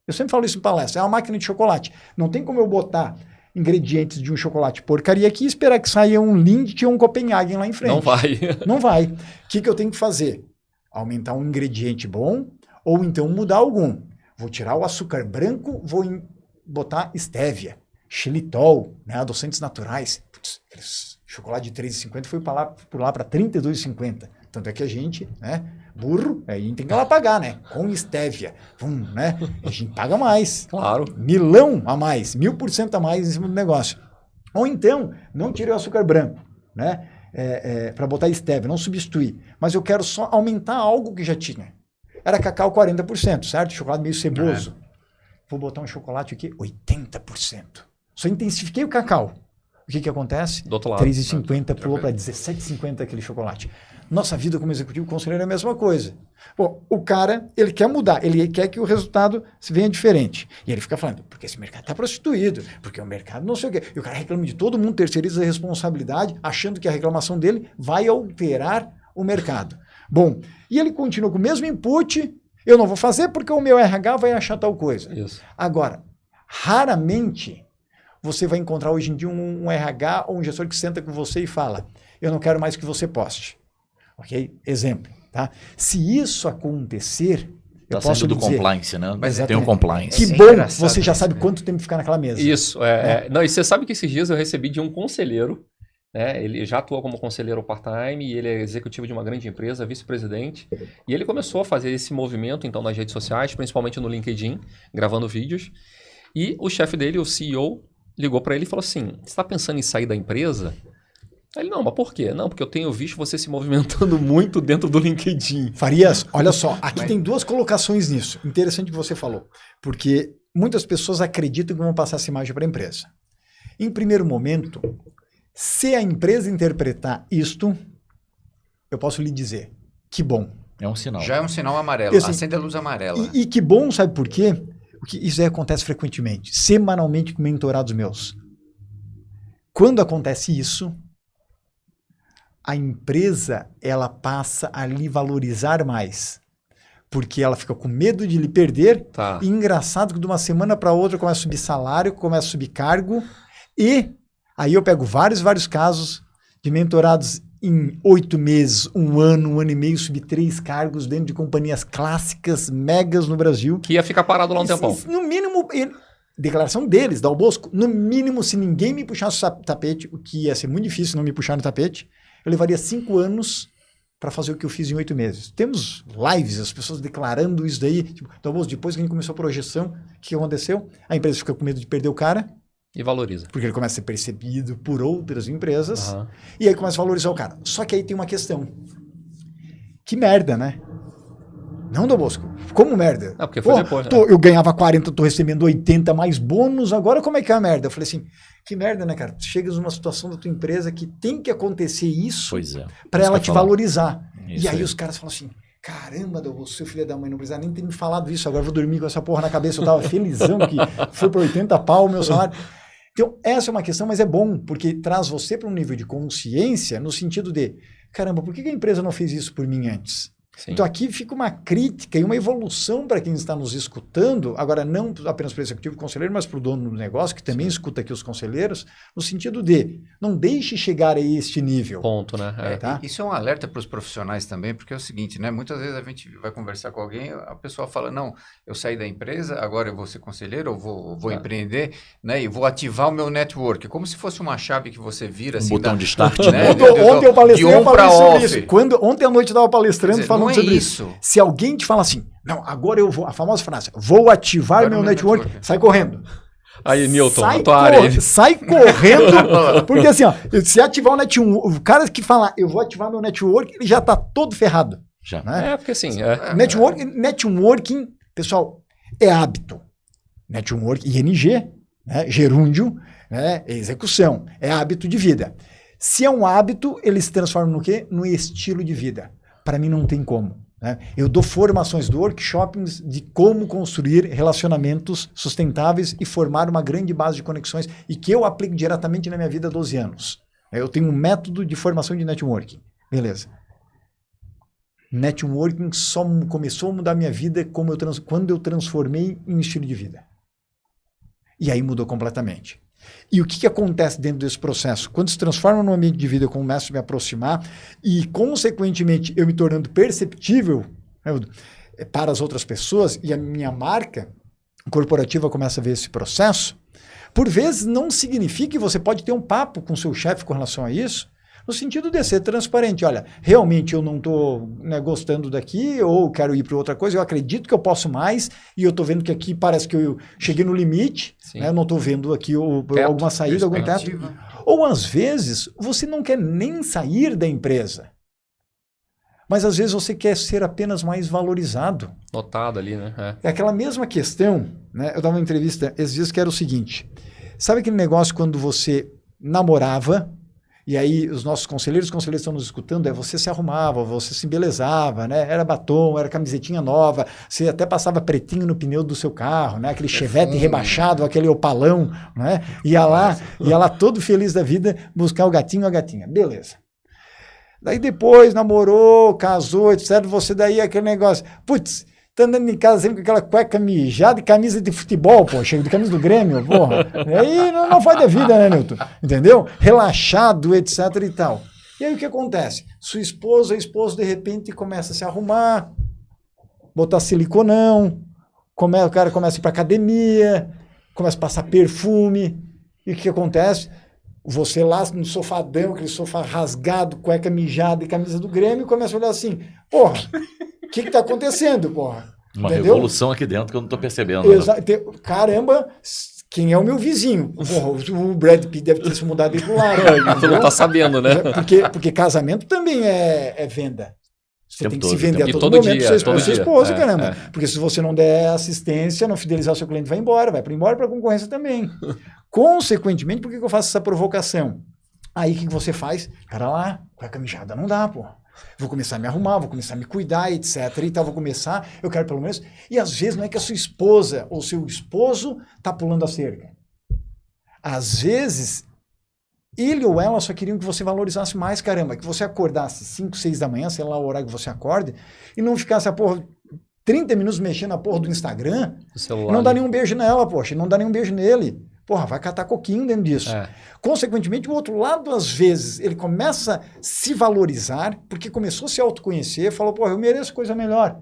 Eu sempre falo isso em palestra. É uma máquina de chocolate. Não tem como eu botar ingredientes de um chocolate porcaria aqui e esperar que saia um Lindt ou um Copenhagen lá em frente. Não vai. Não vai. O que eu tenho que fazer? Aumentar um ingrediente bom ou então mudar algum. Vou tirar o açúcar branco, vou botar estévia, xilitol, né, adoçantes naturais. Putz, chocolate de 3,50 foi por lá para 32,50. Tanto é que a gente, né, burro, a gente tem que lá pagar, né? Com estévia. Né? A gente paga mais. Claro. Milão a mais, 1000% a mais em cima do negócio. Ou então, não tire o açúcar branco, né? Para botar estévia, não substituir. Mas eu quero só aumentar algo que já tinha. Era cacau 40%, certo? Chocolate meio ceboso. Vou botar um chocolate aqui, 80%. Só intensifiquei o cacau. O que acontece? Do outro lado. 3,50 pulou para 17,50 aquele chocolate. Nossa vida como executivo conselheiro é a mesma coisa. Bom, o cara, ele quer mudar, ele quer que o resultado venha diferente. E ele fica falando, porque esse mercado está prostituído, porque o mercado não sei o quê. E o cara reclama de todo mundo, terceiriza a responsabilidade, achando que a reclamação dele vai alterar o mercado. Bom, e ele continua com o mesmo input, eu não vou fazer porque o meu RH vai achar tal coisa. Isso. Agora, raramente você vai encontrar hoje em dia um RH ou um gestor que senta com você e fala, eu não quero mais que você poste. Ok? Exemplo. Tá? Se isso acontecer, eu posso do dizer... compliance, né? Mas tem o compliance. Que bom, você já sabe quanto tempo ficar naquela mesa. Isso. Não, e você sabe que esses dias eu recebi de um conselheiro, né? Ele já atuou como conselheiro part-time e ele é executivo de uma grande empresa, vice-presidente. E ele começou a fazer esse movimento, então, nas redes sociais, principalmente no LinkedIn, gravando vídeos. E o chefe dele, o CEO, ligou para ele e falou assim, você está pensando em sair da empresa? Aí ele, não, mas por quê? Não, porque eu tenho visto você se movimentando muito dentro do LinkedIn. Farias, olha só, aqui tem 2 colocações nisso. Interessante o que você falou. Porque muitas pessoas acreditam que vão passar essa imagem para a empresa. Em primeiro momento, se a empresa interpretar isto, eu posso lhe dizer, que bom. É um sinal. Já é um sinal amarelo, Assim, acende a luz amarela. E que bom, sabe por quê? Porque isso aí acontece frequentemente, semanalmente com mentorados meus. Quando acontece isso, a empresa, ela passa a lhe valorizar mais. Porque ela fica com medo de lhe perder. Tá. E engraçado que de uma semana para outra começa a subir salário, começa a subir cargo. E aí eu pego vários casos de mentorados em 8 meses, 1 ano e meio, subir 3 cargos dentro de companhias clássicas, megas no Brasil. Que ia ficar parado lá um tempão. No mínimo, declaração deles, da Bosco, no mínimo, se ninguém me puxasse o tapete, o que ia ser muito difícil não me puxar no tapete, eu levaria 5 anos para fazer o que eu fiz em 8 meses. Temos lives, as pessoas declarando isso daí. Tipo, então, depois que a gente começou a projeção, o que aconteceu? A empresa fica com medo de perder o cara. E valoriza. Porque ele começa a ser percebido por outras empresas. E aí começa a valorizar o cara. Só que aí tem uma questão. Que merda, né? Não, Dom Bosco. Como merda? Não, porque foi depois, né? Eu ganhava 40, tô recebendo 80 mais bônus, agora como é que é a merda? Eu falei assim, que merda, né, cara? Tu chegas numa situação da tua empresa que tem que acontecer isso para ela te valorizar. E aí os caras falam assim, caramba, Dom Bosco, seu filho da mãe, não precisa nem ter me falado isso, agora eu vou dormir com essa porra na cabeça, eu tava felizão que foi por 80 pau o meu salário. Então, essa é uma questão, mas é bom, porque traz você para um nível de consciência no sentido de, caramba, por que a empresa não fez isso por mim antes? Sim. Então aqui fica uma crítica e uma evolução para quem está nos escutando, agora não apenas para o executivo e conselheiro, mas para o dono do negócio, que também escuta aqui os conselheiros, no sentido de não deixe chegar a este nível. Ponto, né? Tá? Isso é um alerta para os profissionais também, porque é o seguinte, né? Muitas vezes a gente vai conversar com alguém, a pessoa fala, não, eu saí da empresa, agora eu vou ser conselheiro, eu vou empreender, né? E vou ativar o meu network, como se fosse uma chave que você vira assim. Botão de start, né? Ontem eu palestrei, eu falei sobre isso. Ontem à noite eu estava palestrando, falando sobre isso. Se alguém te fala assim, não, agora eu vou, a famosa frase, vou ativar meu network, sai correndo. Aí, Milton, a tua área aí. Sai correndo, porque assim, ó, se ativar o network, o cara que fala, eu vou ativar meu network, ele já tá todo ferrado. Já. Né? Porque assim... Networking, pessoal, é hábito. Network, ING, né, gerúndio, né, execução, é hábito de vida. Se é um hábito, ele se transforma no quê? No estilo de vida. Para mim não tem como. Né? Eu dou formações, dou workshops de como construir relacionamentos sustentáveis e formar uma grande base de conexões e que eu aplico diretamente na minha vida há 12 anos. Eu tenho um método de formação de networking. Beleza. Networking só começou a mudar minha vida quando eu transformei em estilo de vida. E aí mudou completamente. E o que acontece dentro desse processo? Quando se transforma num ambiente de vida, eu começo a me aproximar e, consequentemente, eu me tornando perceptível, né, para as outras pessoas e a minha marca corporativa começa a ver esse processo, por vezes não significa que você pode ter um papo com o seu chefe com relação a isso, no sentido de ser transparente. Olha, realmente eu não estou gostando daqui ou quero ir para outra coisa, eu acredito que eu posso mais e eu estou vendo que aqui parece que eu cheguei no limite, né? Eu não estou vendo aqui alguma saída, algum teto. Ou às vezes você não quer nem sair da empresa, mas às vezes você quer ser apenas mais valorizado. Notado ali, né? É aquela mesma questão, né? Eu dava uma entrevista esses dias que era o seguinte, sabe aquele negócio quando você namorava, e aí os nossos conselheiros estão nos escutando, você se arrumava, você se embelezava, né? Era batom, era camisetinha nova, você até passava pretinho no pneu do seu carro, né? Aquele Chevette rebaixado, aquele opalão, né? Ia lá todo feliz da vida buscar o gatinho ou a gatinha. Beleza. Daí depois namorou, casou, etc. Você daí aquele negócio, putz, tá andando em casa sempre com aquela cueca mijada e camisa de futebol, poxa, de camisa do Grêmio, porra. E aí não faz da vida, né, Nilton? Entendeu? Relaxado, etc e tal. E aí o que acontece? Sua esposa, esposo, de repente, começa a se arrumar, botar siliconão, o cara começa a ir pra academia, começa a passar perfume. E o que acontece? Você lá no sofadão, aquele sofá rasgado, cueca mijada e camisa do Grêmio, começa a olhar assim, porra, o que está acontecendo, porra? Uma entendeu? revolução aqui dentro que eu não estou percebendo. Caramba, quem é o meu vizinho? Porra, o Brad Pitt deve ter se mudado para o lado. Tu não está sabendo, né? Porque casamento também é venda. Você tem que se vender a todo momento dia, para sua esposa, caramba. Porque se você não der assistência, não fidelizar o seu cliente, vai embora para a concorrência também. Consequentemente, por que eu faço essa provocação? Aí o que você faz? Cara lá, cueca mijada não dá, pô. Vou começar a me arrumar, vou começar a me cuidar, etc. E tal, eu quero pelo menos... E às vezes não é que a sua esposa ou seu esposo tá pulando a cerca. Às vezes, ele ou ela só queriam que você valorizasse mais, caramba. Que você acordasse 5, 6 da manhã, sei lá o horário que você acorde, e não ficasse 30 minutos mexendo na porra do Instagram, não dá nenhum beijo nela, poxa, não dá nenhum beijo nele. Porra, vai catar coquinho dentro disso. Consequentemente, o outro lado, às vezes, ele começa a se valorizar, porque começou a se autoconhecer, falou, porra, eu mereço coisa melhor.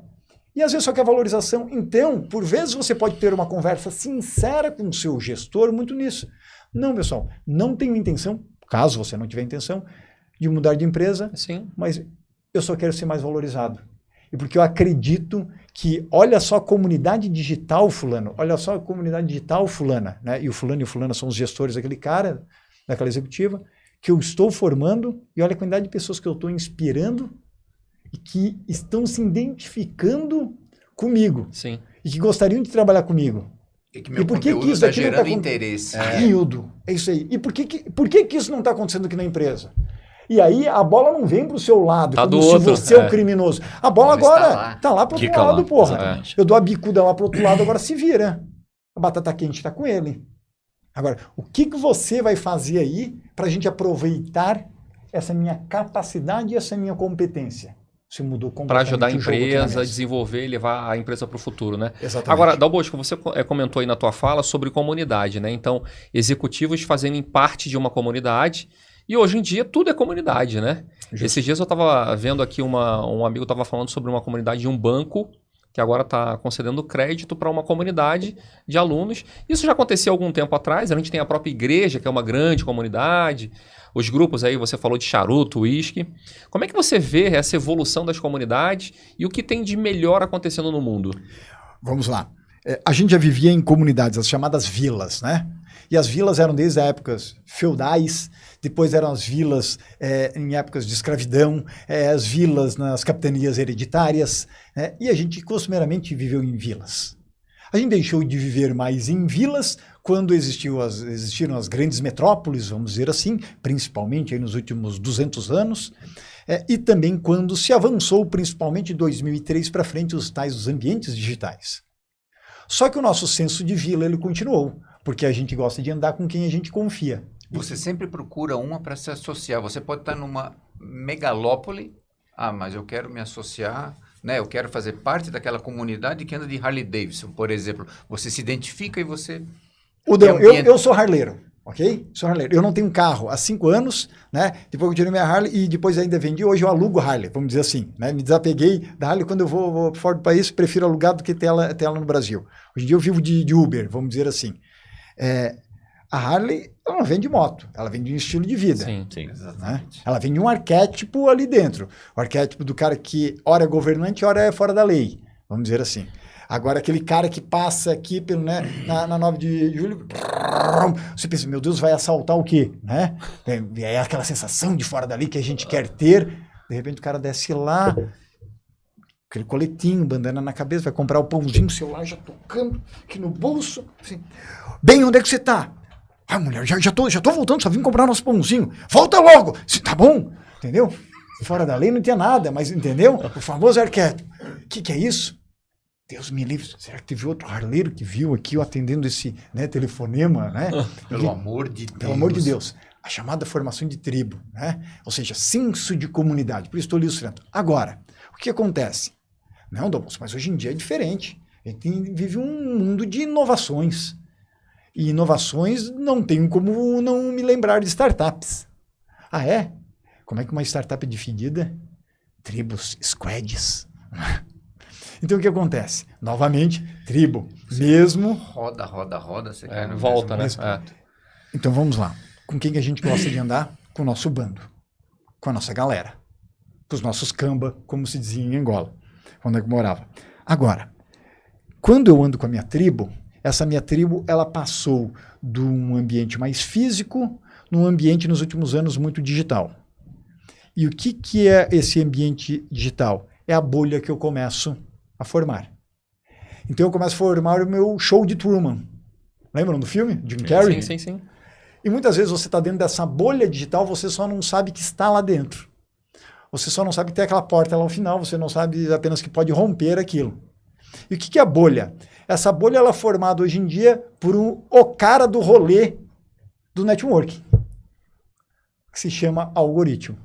E às vezes só quer valorização. Então, por vezes você pode ter uma conversa sincera com o seu gestor muito nisso. Não, pessoal, não tenho intenção, caso você não tiver intenção, de mudar de empresa, Sim. mas eu só quero ser mais valorizado. E porque eu acredito que, olha só a comunidade digital fulano, olha só a comunidade digital fulana, né? E o fulano são os gestores daquele cara, daquela executiva, que eu estou formando, e olha a quantidade de pessoas que eu estou inspirando e que estão se identificando comigo. Sim. E que gostariam de trabalhar comigo. E que meu E por que conteúdo que isso está aqui não gerando tá interesse. Hildo, é isso aí. E por que isso não está acontecendo aqui na empresa? E aí a bola não vem para o seu lado, Tá como do se outro, você é o criminoso. A bola Ela está agora lá. tá lá pro outro Fica lá, lado, porra. exatamente. Eu dou a bicuda lá pro outro lado, agora se vira. A batata quente está com ele. Agora, o que você vai fazer aí para a gente aproveitar essa minha capacidade e essa minha competência? Você mudou Para completamente ajudar a o jogo aqui na empresa a mesa. desenvolver e levar a empresa para o futuro, né? Exatamente. Agora, Dal Bosco, você comentou aí na tua fala sobre comunidade, né? Então, executivos fazendo parte de uma comunidade. E hoje em dia tudo é comunidade, né? Justo. Esses dias eu estava vendo aqui, um amigo estava falando sobre uma comunidade de um banco que agora está concedendo crédito para uma comunidade de alunos. Isso já acontecia há algum tempo atrás. A gente tem a própria igreja, que é uma grande comunidade. Os grupos aí, você falou de charuto, uísque. Como é que você vê essa evolução das comunidades e o que tem de melhor acontecendo no mundo? Vamos lá. A gente já vivia em comunidades, as chamadas vilas, né? E as vilas eram desde épocas feudais, depois eram as vilas em épocas de escravidão, as vilas nas capitanias hereditárias, né? E a gente costumeiramente viveu em vilas. A gente deixou de viver mais em vilas quando existiram as grandes metrópoles, vamos dizer assim, principalmente aí nos últimos 200 anos, e também quando se avançou, principalmente de 2003 para frente, os ambientes digitais. Só que o nosso senso de vila ele continuou, porque a gente gosta de andar com quem a gente confia. Você sempre procura uma para se associar. Você pode estar numa megalópole, mas eu quero me associar, né? Eu quero fazer parte daquela comunidade que anda de Harley Davidson, por exemplo. Você se identifica e você... Eu sou harleiro, ok? Sou harleiro. Eu não tenho carro há 5 anos, né? Depois eu tirei minha Harley e depois ainda vendi. Hoje eu alugo Harley, vamos dizer assim, né? Me desapeguei da Harley. Quando eu vou fora do país, prefiro alugar do que ter ela no Brasil. Hoje em dia eu vivo de Uber, vamos dizer assim. A Harley, ela não vende moto, ela vende um estilo de vida. Sim. Sim. Exatamente. Né? Ela vende um arquétipo ali dentro. O arquétipo do cara que ora é governante, ora é fora da lei, vamos dizer assim. Agora, aquele cara que passa aqui na 9 de julho, você pensa, meu Deus, vai assaltar o quê? Né? É aquela sensação de fora da lei que a gente quer ter. De repente o cara desce lá, aquele coletinho, bandana na cabeça, vai comprar o pãozinho, o celular já tocando aqui no bolso. Assim, bem, onde é que você tá? Ah, mulher, já tô voltando, só vim comprar nosso pãozinho. Volta logo! Tá bom? Entendeu? Fora da lei não tinha nada, mas entendeu? O famoso arquétipo. O que é isso? Deus me livre. Será que teve outro harleiro que viu aqui eu atendendo esse telefonema, né? Pelo amor de Deus. Pelo amor de Deus. A chamada formação de tribo, né? Ou seja, senso de comunidade. Por isso estou ilustrando. Agora, o que acontece? Não, Domus, mas hoje em dia é diferente. A gente vive um mundo de inovações. E inovações não tenho como não me lembrar de startups. Ah, é? Como é que uma startup é definida? Tribos, squads. Então, o que acontece? Novamente, tribo. Mesmo... Roda. Você quer no Volta, mesmo né? ponto. Então, vamos lá. Com quem que a gente gosta de andar? Com o nosso bando. Com a nossa galera. Com os nossos camba, como se dizia em Angola. Onde eu morava. Agora, quando eu ando com a minha tribo, essa minha tribo, ela passou de um ambiente mais físico num ambiente, nos últimos anos, muito digital. E o que é esse ambiente digital? É a bolha que eu começo a formar. Então eu começo a formar o meu show de Truman. Lembram do filme? Jim Carrey? Sim. E muitas vezes você está dentro dessa bolha digital, você só não sabe que está lá dentro. Você só não sabe que tem aquela porta lá no final, você não sabe apenas que pode romper aquilo. E o que é a bolha? Essa bolha ela é formada hoje em dia por o cara do rolê do networking, que se chama algoritmo.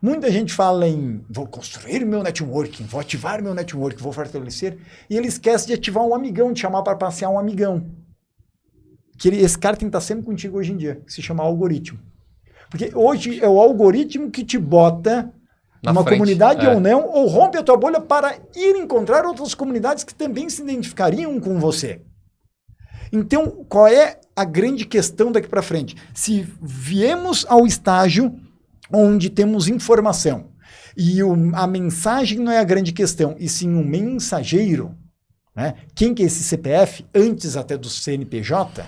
Muita gente fala em vou construir meu networking, vou ativar meu networking, vou fortalecer, e ele esquece de ativar um amigão, de chamar para passear um amigão. Esse cara tem que estar sempre contigo hoje em dia, que se chama algoritmo. Porque hoje é o algoritmo que te bota Na uma frente, comunidade ou não, ou rompe a tua bolha para ir encontrar outras comunidades que também se identificariam com você. Então, qual é a grande questão daqui para frente? Se viemos ao estágio onde temos informação e a mensagem não é a grande questão, e sim um mensageiro, né? Quem que é esse CPF, antes até do CNPJ?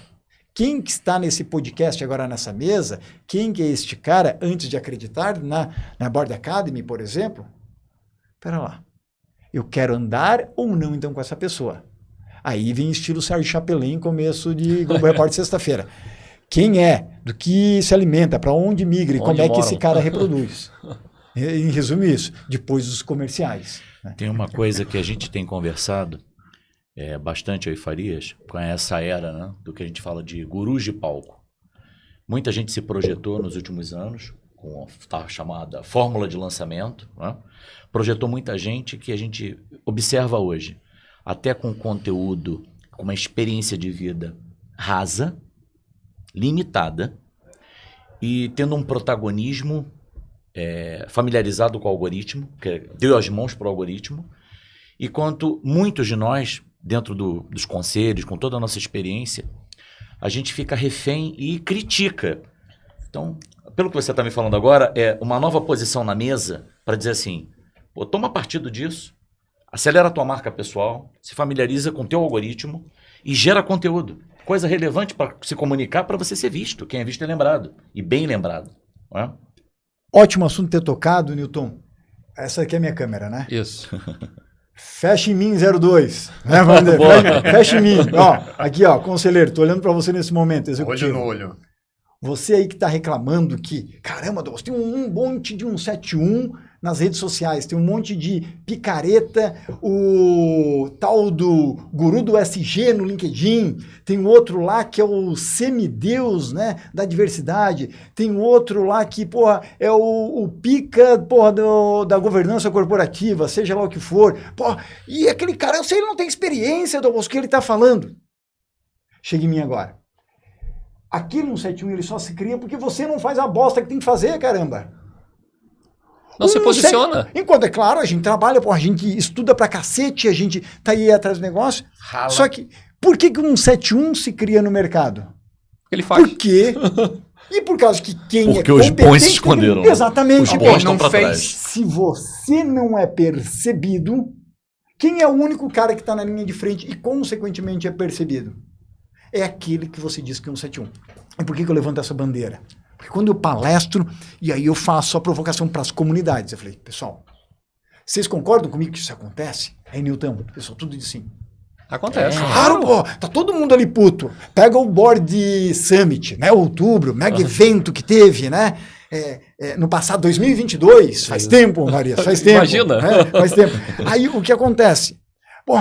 Quem que está nesse podcast agora nessa mesa? Quem que é este cara antes de acreditar na Board Academy, por exemplo? Espera lá. Eu quero andar ou não então com essa pessoa? Aí vem estilo Sérgio Chapelin, começo de Globo Repórter sexta-feira. Quem é? Do que se alimenta? Para onde migra? E como é que esse cara reproduz? Em resumo isso. Depois dos comerciais. Né? Tem uma coisa que a gente tem conversado bastante, eu e Farias, com essa era, né, do que a gente fala de gurus de palco. Muita gente se projetou nos últimos anos com a chamada fórmula de lançamento, né? Projetou muita gente que a gente observa hoje, até com conteúdo, com uma experiência de vida rasa, limitada, e tendo um protagonismo familiarizado com o algoritmo, que deu as mãos para o algoritmo, e quanto muitos de nós, dentro dos conselhos, com toda a nossa experiência, a gente fica refém e critica. Então, pelo que você está me falando agora, é uma nova posição na mesa para dizer assim, pô, toma partido disso, acelera a tua marca pessoal, se familiariza com o teu algoritmo e gera conteúdo. Coisa relevante para se comunicar, para você ser visto. Quem é visto é lembrado, e bem lembrado. Não é? Ótimo assunto ter tocado, Newton. Essa aqui é a minha câmera, né? Isso. Fecha em mim 02. Né, Wander? Fecha em mim. Ó, aqui, ó, conselheiro, tô olhando para você nesse momento. Executivo. Olho no olho. Você aí que está reclamando que, caramba, Douglas, tem um monte de 171 nas redes sociais, tem um monte de picareta, o tal do guru do SG no LinkedIn, tem um outro lá que é o semideus, né, da diversidade, tem um outro lá que, porra, é o pica, porra, da governança corporativa, seja lá o que for, porra, e aquele cara, eu sei, ele não tem experiência, Douglas, o que ele está falando. Chega em mim agora. Aqui no 171 ele só se cria porque você não faz a bosta que tem que fazer, caramba. Não se posiciona. Enquanto, é claro, a gente trabalha, pô, a gente estuda pra cacete, a gente tá aí atrás do negócio. Rala. Só que, por que um 171 se cria no mercado? Ele faz. Por quê? E por causa que quem Porque é os competente... bons se esconderam. Exatamente. Os Pô, bons estão não para fez. trás. se você não é percebido, quem é o único cara que tá na linha de frente e, consequentemente, é percebido? É aquele que você diz que é um 171. E por que eu levanto essa bandeira? Porque quando eu palestro, e aí eu faço a provocação para as comunidades, eu falei, pessoal, vocês concordam comigo que isso acontece? Aí, Newton, o pessoal tudo diz sim. Acontece. Claro, pô, tá todo mundo ali puto. Pega o Board Summit, né, outubro, mega evento que teve, né, no passado, 2022, faz tempo, Maria, faz tempo. Imagina. Né, faz tempo. Aí, o que acontece? Pô,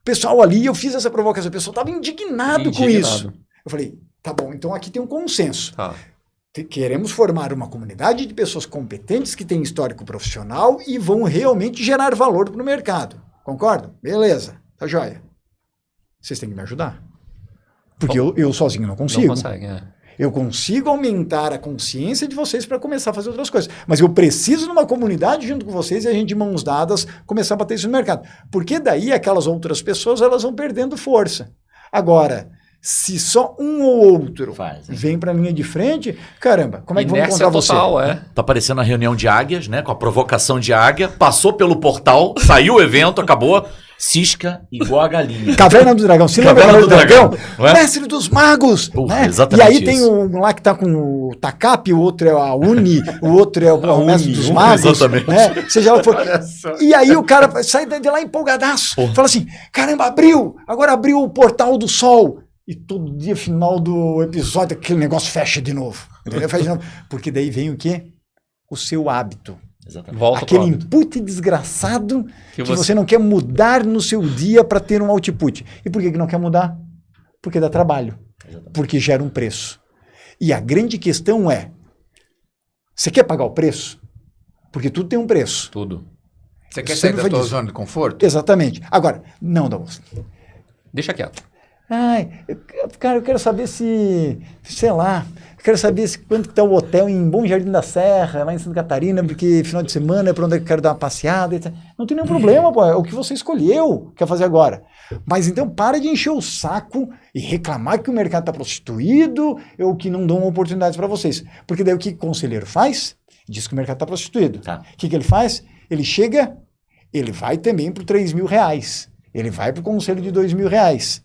pessoal ali, eu fiz essa provocação, o pessoal estava indignado com isso. Eu falei, tá bom, então aqui tem um consenso. Tá. Queremos formar uma comunidade de pessoas competentes que têm histórico profissional e vão realmente gerar valor para o mercado. Concordam? Beleza, tá joia. Vocês têm que me ajudar. Porque eu sozinho não consigo. Não consegue, Eu consigo aumentar a consciência de vocês para começar a fazer outras coisas. Mas eu preciso de uma comunidade junto com vocês e a gente, de mãos dadas, começar a bater isso no mercado. Porque daí aquelas outras pessoas elas vão perdendo força. Agora, se só um ou outro vem para a linha de frente, caramba, como é que vamos encontrar você? Total, Tá parecendo a reunião de águias, né? Com a provocação de águia, passou pelo portal, saiu o evento, acabou... Cisca igual a galinha. Caverna do Dragão. Se lembra Caverna do Dragão? Mestre dos Magos. Né? Exatamente. E aí tem um lá que tá com o Takap, o outro é a Uni, o outro é o Mestre dos Magos. Exatamente. Né? Seja lá for. E aí o cara sai de lá empolgadaço. Fala assim, caramba, agora abriu o portal do sol. E todo dia, final do episódio, aquele negócio fecha de novo. Entendeu? Fecha de novo. Porque daí vem o quê? O seu hábito. Exatamente. Volta aquele input desgraçado que você não quer mudar no seu dia para ter um output. E por que não quer mudar? Porque dá trabalho. Exatamente. Porque gera um preço. E a grande questão é, você quer pagar o preço? Porque tudo tem um preço. Tudo. Você quer sair da tua zona de conforto? Exatamente. Agora, não, Douglas. Deixa quieto. Cara, eu quero saber se, sei lá, quero saber quanto está o hotel em Bom Jardim da Serra, lá em Santa Catarina, porque final de semana é para onde eu quero dar uma passeada. Etc. Não tem nenhum problema, pô, é o que você escolheu, quer fazer agora. Mas então para de encher o saco e reclamar que o mercado está prostituído ou que não dão oportunidades para vocês. Porque daí o que o conselheiro faz? Diz que o mercado está prostituído. Tá. O que ele faz? Ele chega, ele vai também para R$3.000. Ele vai para o conselho de R$2.000.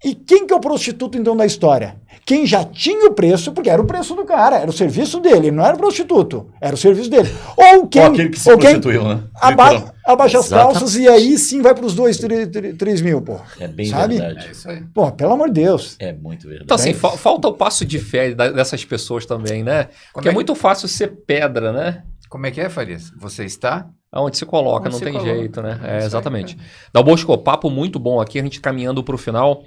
E quem que é o prostituto, então, da história? Quem já tinha o preço, porque era o preço do cara, era o serviço dele, ele não era o prostituto, era o serviço dele. Ou quem... Ou aquele que se prostituiu, né? Abaixa as calças e aí sim vai para os 3 mil, pô. É bem sabe? verdade. É isso aí. Pô, pelo amor de Deus. É muito verdade. Então, assim, falta o passo de fé dessas pessoas também, né? Porque é muito fácil ser pedra, né? Como é que é, Farias? Você está? Aonde se coloca, Onde não se tem coloca. jeito, né? Isso É, aí, exatamente. cara. Dalbosco, papo muito bom aqui, a gente caminhando para o final.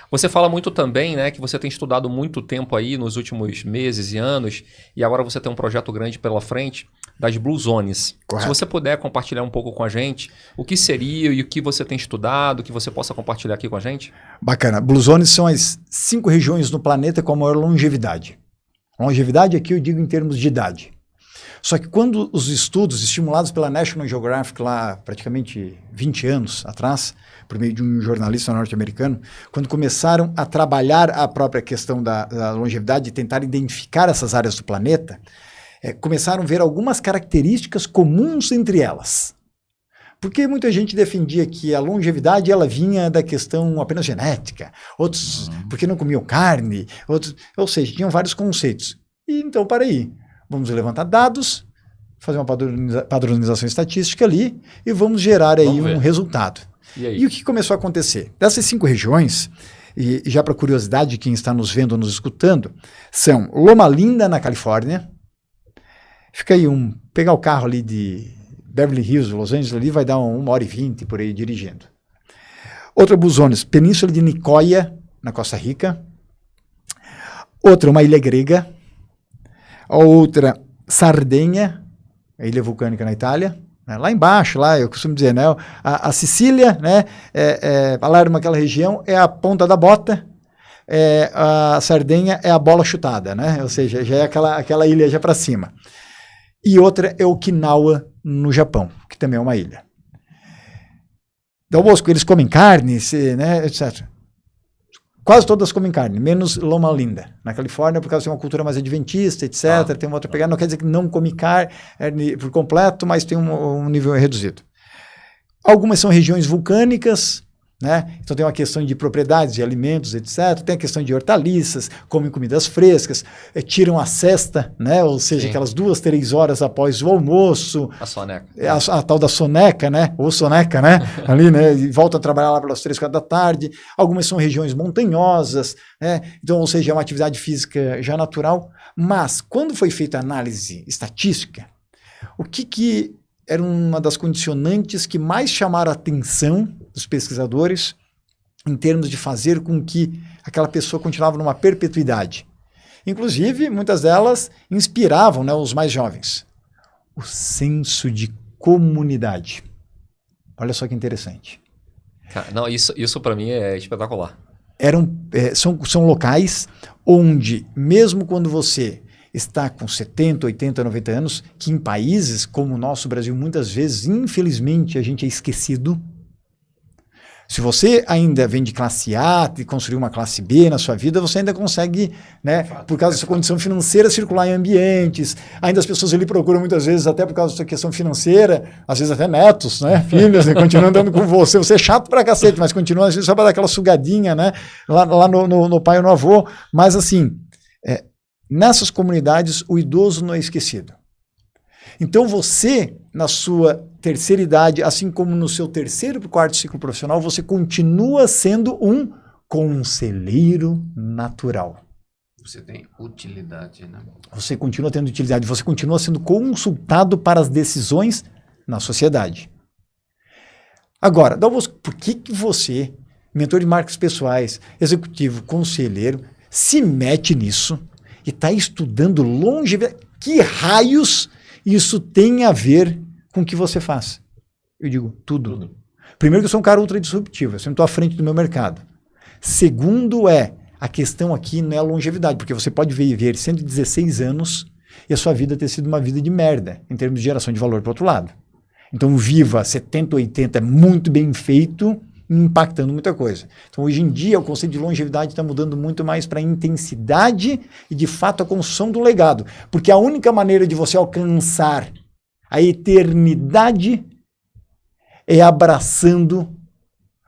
Você fala muito também, né, que você tem estudado muito tempo aí nos últimos meses e anos, e agora você tem um projeto grande pela frente das Blue Zones. Correto. Se você puder compartilhar um pouco com a gente, o que seria e o que você tem estudado, que você possa compartilhar aqui com a gente? Bacana. Blue Zones são as 5 regiões no planeta com a maior longevidade. Longevidade aqui eu digo em termos de idade. Só que quando os estudos estimulados pela National Geographic lá praticamente 20 anos atrás, por meio de um jornalista norte-americano, quando começaram a trabalhar a própria questão da longevidade e tentar identificar essas áreas do planeta, começaram a ver algumas características comuns entre elas. Porque muita gente defendia que a longevidade ela vinha da questão apenas genética, outros porque não comiam carne, outros, ou seja, tinham vários conceitos. E então, para aí, vamos levantar dados, fazer uma padronização estatística ali e vamos gerar aí um resultado. E o que começou a acontecer? Dessas 5 regiões, e já para curiosidade de quem está nos vendo ou nos escutando, são Loma Linda, na Califórnia. Fica aí pegar o carro ali de Beverly Hills, Los Angeles, ali vai dar 1h20 por aí dirigindo. Outra Blue Zones, Península de Nicoya, na Costa Rica. Outra, uma ilha grega. A outra, Sardenha, a ilha vulcânica na Itália. Lá embaixo, lá eu costumo dizer, né, a Sicília, né, Palermo, aquela região, é a ponta da bota, a Sardenha é a bola chutada, né, ou seja, já é aquela ilha já para cima. E outra é Okinawa, no Japão, que também é uma ilha. Dal Bosco, eles comem carne, né, etc. Quase todas comem carne, menos Loma Linda. Na Califórnia, por causa de uma cultura mais adventista, etc. Tem uma outra pegada. Não quer dizer que não come carne por completo, mas tem um nível reduzido. Algumas são regiões vulcânicas, né? Então tem uma questão de propriedades de alimentos, etc. Tem a questão de hortaliças, comem comidas frescas, tiram a cesta, né? Ou seja, Sim. aquelas 2, 3 horas após o almoço. A soneca. A tal da soneca, né? Ou soneca, né? Ali, né? E volta a trabalhar lá pelas 3, 4 da tarde. Algumas são regiões montanhosas, né? Então, ou seja, é uma atividade física já natural. Mas, quando foi feita a análise estatística, o que era uma das condicionantes que mais chamaram a atenção dos pesquisadores em termos de fazer com que aquela pessoa continuava numa perpetuidade? Inclusive, muitas delas inspiravam, né, os mais jovens. O senso de comunidade. Olha só que interessante. Cara, não, isso para mim é espetacular. São locais onde, mesmo quando você está com 70, 80, 90 anos, que em países como o nosso Brasil, muitas vezes, infelizmente, a gente é esquecido. Se você ainda vem de classe A e construir uma classe B na sua vida, você ainda consegue, né, por causa da sua condição financeira, circular em ambientes. Ainda as pessoas ali procuram muitas vezes, até por causa da sua questão financeira, às vezes até netos, né, filhos, né, continuam andando com você. Você é chato pra cacete, mas continua às vezes só para dar aquela sugadinha, né, lá no pai ou no avô. Mas assim, nessas comunidades o idoso não é esquecido. Então você, na sua terceira idade, assim como no seu 3º para o 4º ciclo profissional, você continua sendo um conselheiro natural. Você tem utilidade, né? Você continua tendo utilidade, você continua sendo consultado para as decisões na sociedade. Agora, por que você, mentor de marcas pessoais, executivo, conselheiro, se mete nisso e está estudando longevidade? Que raios isso tem a ver com o que você faz? Eu digo, tudo. Primeiro que eu sou um cara ultra disruptivo, eu sempre estou à frente do meu mercado. Segundo a questão aqui não é a longevidade, porque você pode viver 116 anos e a sua vida ter sido uma vida de merda, em termos de geração de valor para o outro lado. Então, viva 70, 80 é muito bem feito, impactando muita coisa. Então, hoje em dia, o conceito de longevidade está mudando muito mais para a intensidade e, de fato, a construção do legado. Porque a única maneira de você alcançar a eternidade é abraçando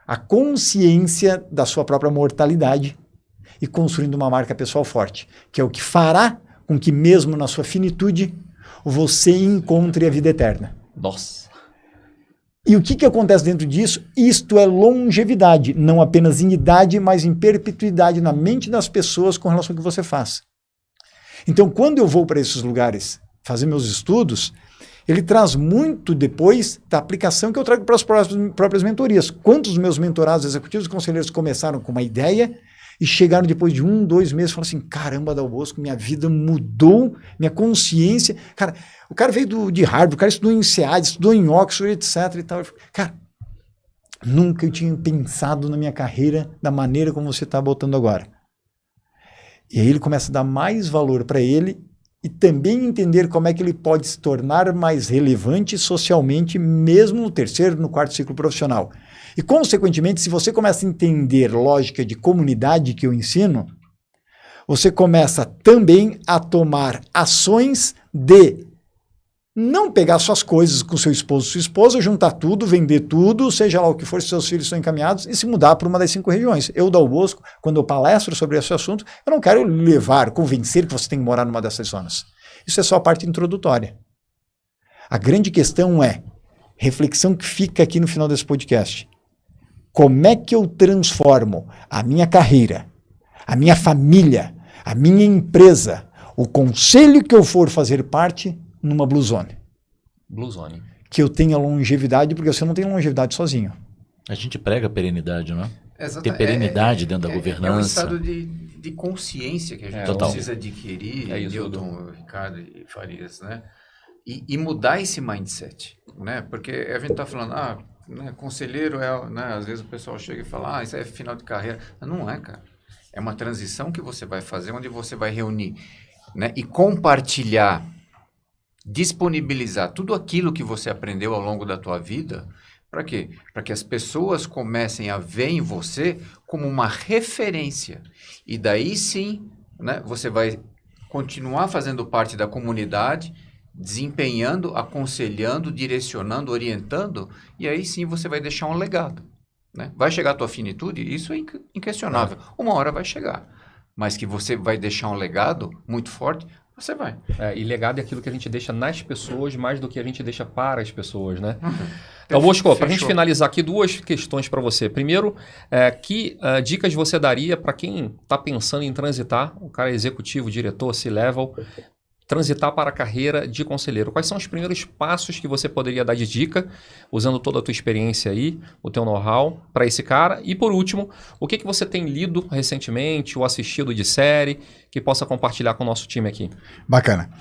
a consciência da sua própria mortalidade e construindo uma marca pessoal forte, que é o que fará com que, mesmo na sua finitude, você encontre a vida eterna. Nossa. E o que acontece dentro disso? Isto é longevidade, não apenas em idade, mas em perpetuidade na mente das pessoas com relação ao que você faz. Então, quando eu vou para esses lugares fazer meus estudos, ele traz muito depois da aplicação que eu trago para as próprias mentorias. Quantos meus mentorados executivos e conselheiros começaram com uma ideia e chegaram depois de 1, 2 meses e falaram assim, caramba, Dal Bosco, minha vida mudou, minha consciência. Cara, o cara veio de Harvard, o cara estudou em SEAD, estudou em Oxford, etc. E tal. Cara, nunca eu tinha pensado na minha carreira da maneira como você está botando agora. E aí ele começa a dar mais valor para ele e também entender como é que ele pode se tornar mais relevante socialmente, mesmo no terceiro, no quarto ciclo profissional. E, consequentemente, se você começa a entender lógica de comunidade que eu ensino, você começa também a tomar ações de não pegar suas coisas com seu esposo, sua esposa, juntar tudo, vender tudo, seja lá o que for, se seus filhos estão encaminhados, e se mudar para uma das 5 regiões. Eu, Dal Bosco, quando eu palestro sobre esse assunto, eu não quero convencer que você tem que morar numa dessas zonas. Isso é só a parte introdutória. A grande questão é, reflexão que fica aqui no final desse podcast, como é que eu transformo a minha carreira, a minha família, a minha empresa, o conselho que eu for fazer parte, numa Blue Zone. Blue Zone. Que eu tenha longevidade, porque você não tem longevidade sozinho. A gente prega perenidade, não é? Exatamente. Tem perenidade dentro da governança. É um estado de consciência que a gente precisa adquirir, Newton, Ricardo e Farias, né? E mudar esse mindset, né? Porque a gente está falando, né, conselheiro né, às vezes o pessoal chega e fala, isso é final de carreira. Não é, cara. É uma transição que você vai fazer, onde você vai reunir, né, e compartilhar, disponibilizar tudo aquilo que você aprendeu ao longo da tua vida. Para quê? Para que as pessoas comecem a ver em você como uma referência. E daí sim, né, você vai continuar fazendo parte da comunidade, desempenhando, aconselhando, direcionando, orientando, e aí sim você vai deixar um legado. Né? Vai chegar a tua finitude? Isso é inquestionável. Uma hora vai chegar. Mas que você vai deixar um legado muito forte, você vai. E legado é aquilo que a gente deixa nas pessoas mais do que a gente deixa para as pessoas, né? Então, Bosco, para a gente finalizar aqui, 2 questões para você. Primeiro, que dicas você daria para quem está pensando em transitar, o cara executivo, diretor, C-level, transitar para a carreira de conselheiro? Quais são os primeiros passos que você poderia dar de dica, usando toda a tua experiência aí, o teu know-how, para esse cara? E por último, o que você tem lido recentemente ou assistido de série que possa compartilhar com o nosso time aqui? Bacana.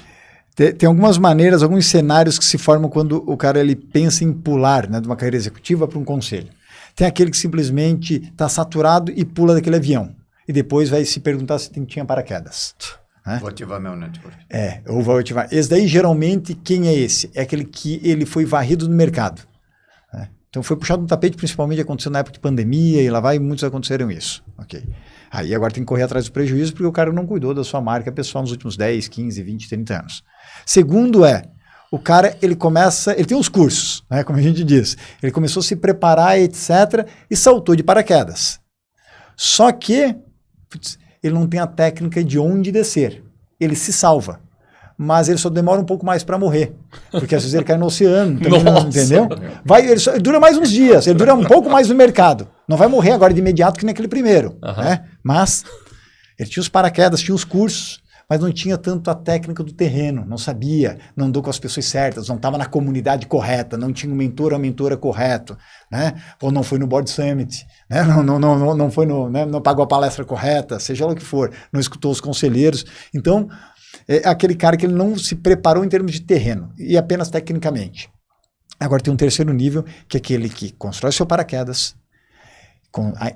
Tem algumas maneiras, alguns cenários que se formam quando o cara ele pensa em pular, né, de uma carreira executiva para um conselho. Tem aquele que simplesmente está saturado e pula daquele avião. E depois vai se perguntar se tinha paraquedas. Vou ativar meu network. Ou vou ativar. Esse daí, geralmente, quem é esse? É aquele que ele foi varrido no mercado. Né? Então, foi puxado no tapete, principalmente aconteceu na época de pandemia, e lá vai, muitos aconteceram isso. Ok. Aí agora tem que correr atrás do prejuízo, porque o cara não cuidou da sua marca pessoal nos últimos 10, 15, 20, 30 anos. Segundo o cara, ele tem os cursos, né, como a gente diz. Ele começou a se preparar, etc., e saltou de paraquedas. Só que ele não tem a técnica de onde descer. Ele se salva. Mas ele só demora um pouco mais para morrer. Porque às vezes ele cai no oceano. Entendeu? Ele dura mais uns dias. Ele dura um pouco mais no mercado. Não vai morrer agora de imediato que nem aquele primeiro. Né? Mas ele tinha os paraquedas, tinha os cursos, mas não tinha tanto a técnica do terreno. Não sabia, não andou com as pessoas certas, não estava na comunidade correta, não tinha um mentor ou mentora correto, né? Ou não foi no Board Summit, né? Não foi não pagou a palestra correta, seja lá o que for, não escutou os conselheiros. Então, é aquele cara que ele não se preparou em termos de terreno, e apenas tecnicamente. Agora tem um terceiro nível, que é aquele que constrói seu paraquedas,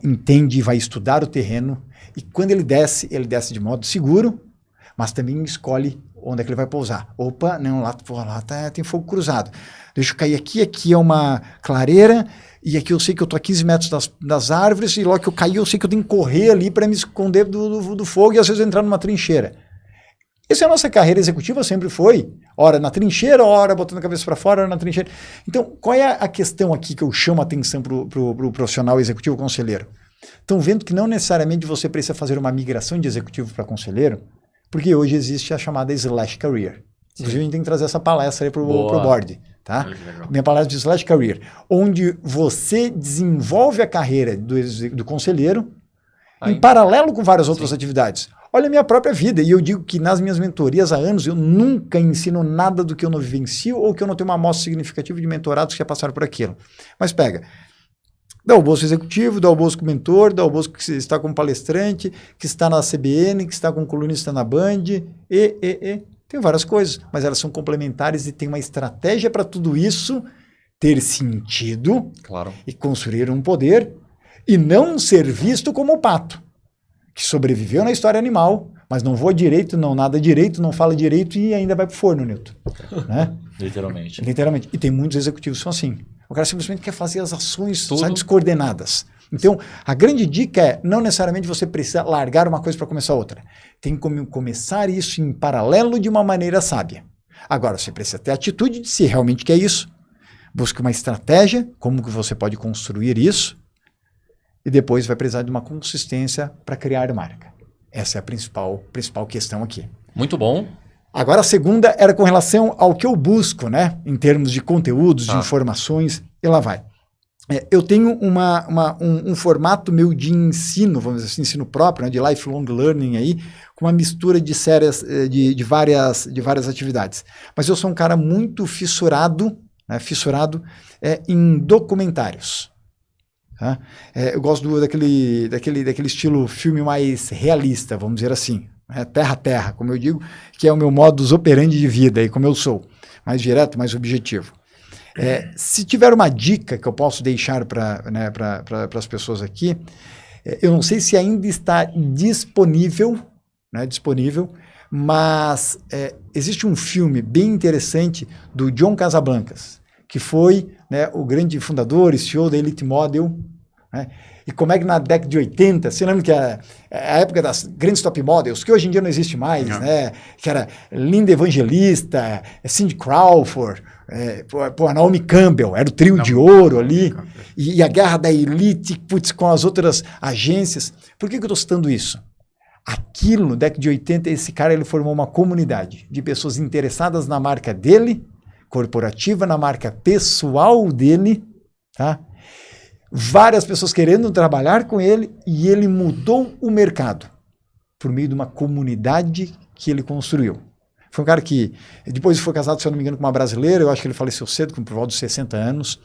entende e vai estudar o terreno, e quando ele desce de modo seguro, mas também escolhe onde é que ele vai pousar. Opa, não, lá tem fogo cruzado. Deixa eu cair aqui é uma clareira, e aqui eu sei que eu estou a 15 metros das árvores, e logo que eu caí eu sei que eu tenho que correr ali para me esconder do fogo, e às vezes eu entrar numa trincheira. Essa é a nossa carreira executiva, sempre foi. Ora na trincheira, ora botando a cabeça para fora, ora na trincheira. Então, qual é a questão aqui que eu chamo a atenção para o profissional executivo conselheiro? Estão vendo que não necessariamente você precisa fazer uma migração de executivo para conselheiro, porque hoje existe a chamada Slash Career. Inclusive, a gente tem que trazer essa palestra aí para o board. Tá? Minha palestra de Slash Career, onde você desenvolve a carreira do conselheiro em paralelo com várias outras atividades. Olha a minha própria vida, e eu digo que nas minhas mentorias há anos eu nunca ensino nada do que eu não vivencio ou que eu não tenho uma amostra significativa de mentorados que já passaram por aquilo. Mas pega, dá o Bosco executivo, dá o Bosco mentor, dá o Bosco que está como palestrante, que está na CBN, que está como colunista na Band, tem várias coisas, mas elas são complementares e tem uma estratégia para tudo isso ter sentido, claro, e construir um poder e não ser visto como o pato, que sobreviveu na história animal, mas não voa direito, não nada direito, não fala direito e ainda vai pro forno, Newton. Né? Literalmente. Literalmente. E tem muitos executivos que são assim. O cara simplesmente quer fazer as ações descoordenadas. Então, a grande dica é, não necessariamente você precisa largar uma coisa para começar outra. Tem como começar isso em paralelo de uma maneira sábia. Agora, você precisa ter a atitude de se realmente quer isso. Busque uma estratégia, como que você pode construir isso, e depois vai precisar de uma consistência para criar marca. Essa é a principal questão aqui. Muito bom. Agora a segunda era com relação ao que eu busco, né? Em termos de conteúdos, de informações, e lá vai. Eu tenho um formato meu de ensino, vamos dizer assim, ensino próprio, né? De lifelong learning aí, com uma mistura de séries, de várias atividades. Mas eu sou um cara muito fissurado em documentários. Tá? Eu gosto daquele estilo filme mais realista, vamos dizer assim, terra a terra, como eu digo, que é o meu modus operandi de vida, e como eu sou, mais direto, mais objetivo. Se tiver uma dica que eu posso deixar para as pessoas aqui, eu não sei se ainda está disponível, mas existe um filme bem interessante do John Casablancas, que foi o grande fundador e CEO da Elite Model, né? E como é que na década de 80, você lembra que a época das grandes top models, que hoje em dia não existe mais, né? Que era Linda Evangelista, Cindy Crawford, a Naomi Campbell, era o trio de ouro ali, e a guerra da elite, com as outras agências. Por que eu estou citando isso? Aquilo, na década de 80, esse cara ele formou uma comunidade de pessoas interessadas na marca dele, corporativa, na marca pessoal dele, tá? Várias pessoas querendo trabalhar com ele, e ele mudou o mercado por meio de uma comunidade que ele construiu. Foi um cara que depois foi casado, se eu não me engano, com uma brasileira, eu acho que ele faleceu cedo, por volta dos 60 anos.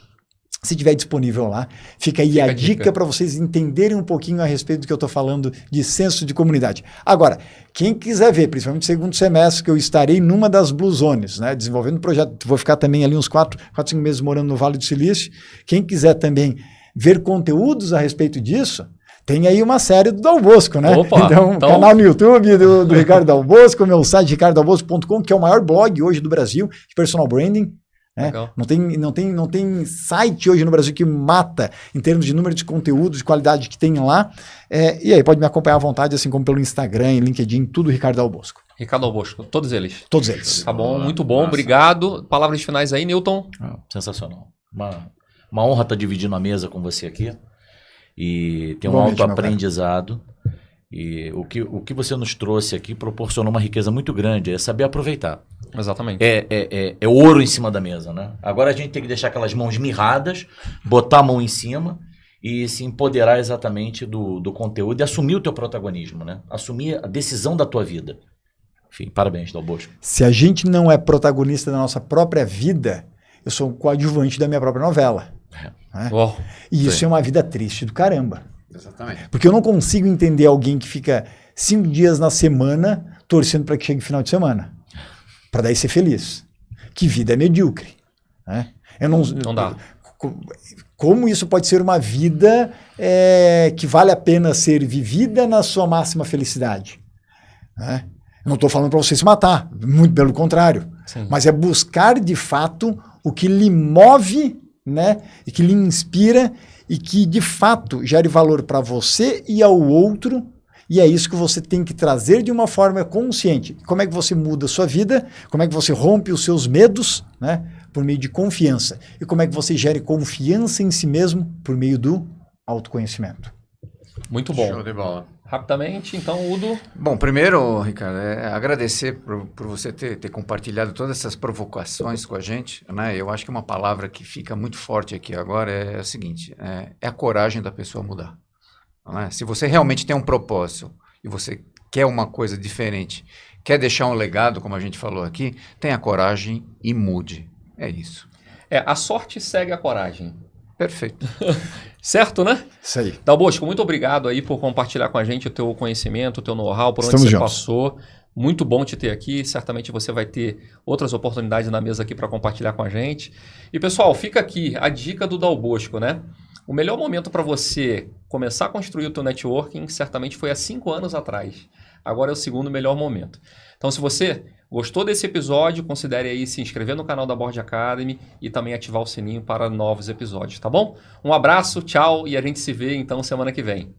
Se tiver disponível lá, fica aí a dica para vocês entenderem um pouquinho a respeito do que eu estou falando de senso de comunidade. Agora, quem quiser ver, principalmente no segundo semestre, que eu estarei numa das Blue Zones, né, desenvolvendo um projeto, vou ficar também ali uns 4, 5 meses morando no Vale do Silício. Quem quiser também ver conteúdos a respeito disso, tem aí uma série do Dal Bosco, né? Opa, então, canal no YouTube do Ricardo Dal Bosco, meu site ricardodalbosco.com, que é o maior blog hoje do Brasil de personal branding. Né? Não tem site hoje no Brasil que mata em termos de número de conteúdos, de qualidade que tem lá. E aí pode me acompanhar à vontade, assim como pelo Instagram, LinkedIn, tudo Ricardo Dal Bosco. Ricardo Dal Bosco, todos eles? Todos eles. Tá bom, muito bom, obrigado. Palavras finais aí, Newton? Sensacional. Uma honra estar dividindo a mesa com você aqui. E ter um alto aprendizado. E o que você nos trouxe aqui proporcionou uma riqueza muito grande, é saber aproveitar. Exatamente. É ouro em cima da mesa, né? Agora a gente tem que deixar aquelas mãos mirradas, botar a mão em cima e se empoderar exatamente do conteúdo e assumir o teu protagonismo, né? Assumir a decisão da tua vida. Enfim, parabéns, Dal Bosco. Se a gente não é protagonista da nossa própria vida, eu sou um coadjuvante da minha própria novela. Né? E isso é uma vida triste do caramba. Exatamente. Porque eu não consigo entender alguém que fica 5 dias na semana torcendo para que chegue final de semana. Para daí ser feliz. Que vida medíocre. Né? Não dá. Como isso pode ser uma vida que vale a pena ser vivida na sua máxima felicidade. Né? Eu não estou falando para você se matar, muito pelo contrário. Sim. Mas é buscar, de fato, o que lhe move, né? E que lhe inspira e que, de fato, gere valor para você e ao outro. E é isso que você tem que trazer de uma forma consciente. Como é que você muda a sua vida? Como é que você rompe os seus medos, né? Por meio de confiança. E como é que você gere confiança em si mesmo por meio do autoconhecimento. Muito bom. Show de bola. Rapidamente, então, Udo. Bom, primeiro, Ricardo, agradecer por você ter compartilhado todas essas provocações com a gente, né? Eu acho que uma palavra que fica muito forte aqui agora é o seguinte, é a coragem da pessoa mudar. Não é? Se você realmente tem um propósito e você quer uma coisa diferente, quer deixar um legado, como a gente falou aqui, tenha coragem e mude. É isso. A sorte segue a coragem. Perfeito. Certo, né? Isso aí. Dal Bosco, muito obrigado aí por compartilhar com a gente o teu conhecimento, o teu know-how, por onde Estamos você juntos. passou. Muito bom te ter aqui. Certamente você vai ter outras oportunidades na mesa aqui para compartilhar com a gente. E, pessoal, fica aqui a dica do Dal Bosco, né? O melhor momento para você começar a construir o teu networking certamente foi há 5 anos atrás. Agora é o segundo melhor momento. Então, se você gostou desse episódio, considere aí se inscrever no canal da Board Academy e também ativar o sininho para novos episódios, tá bom? Um abraço, tchau e a gente se vê então semana que vem.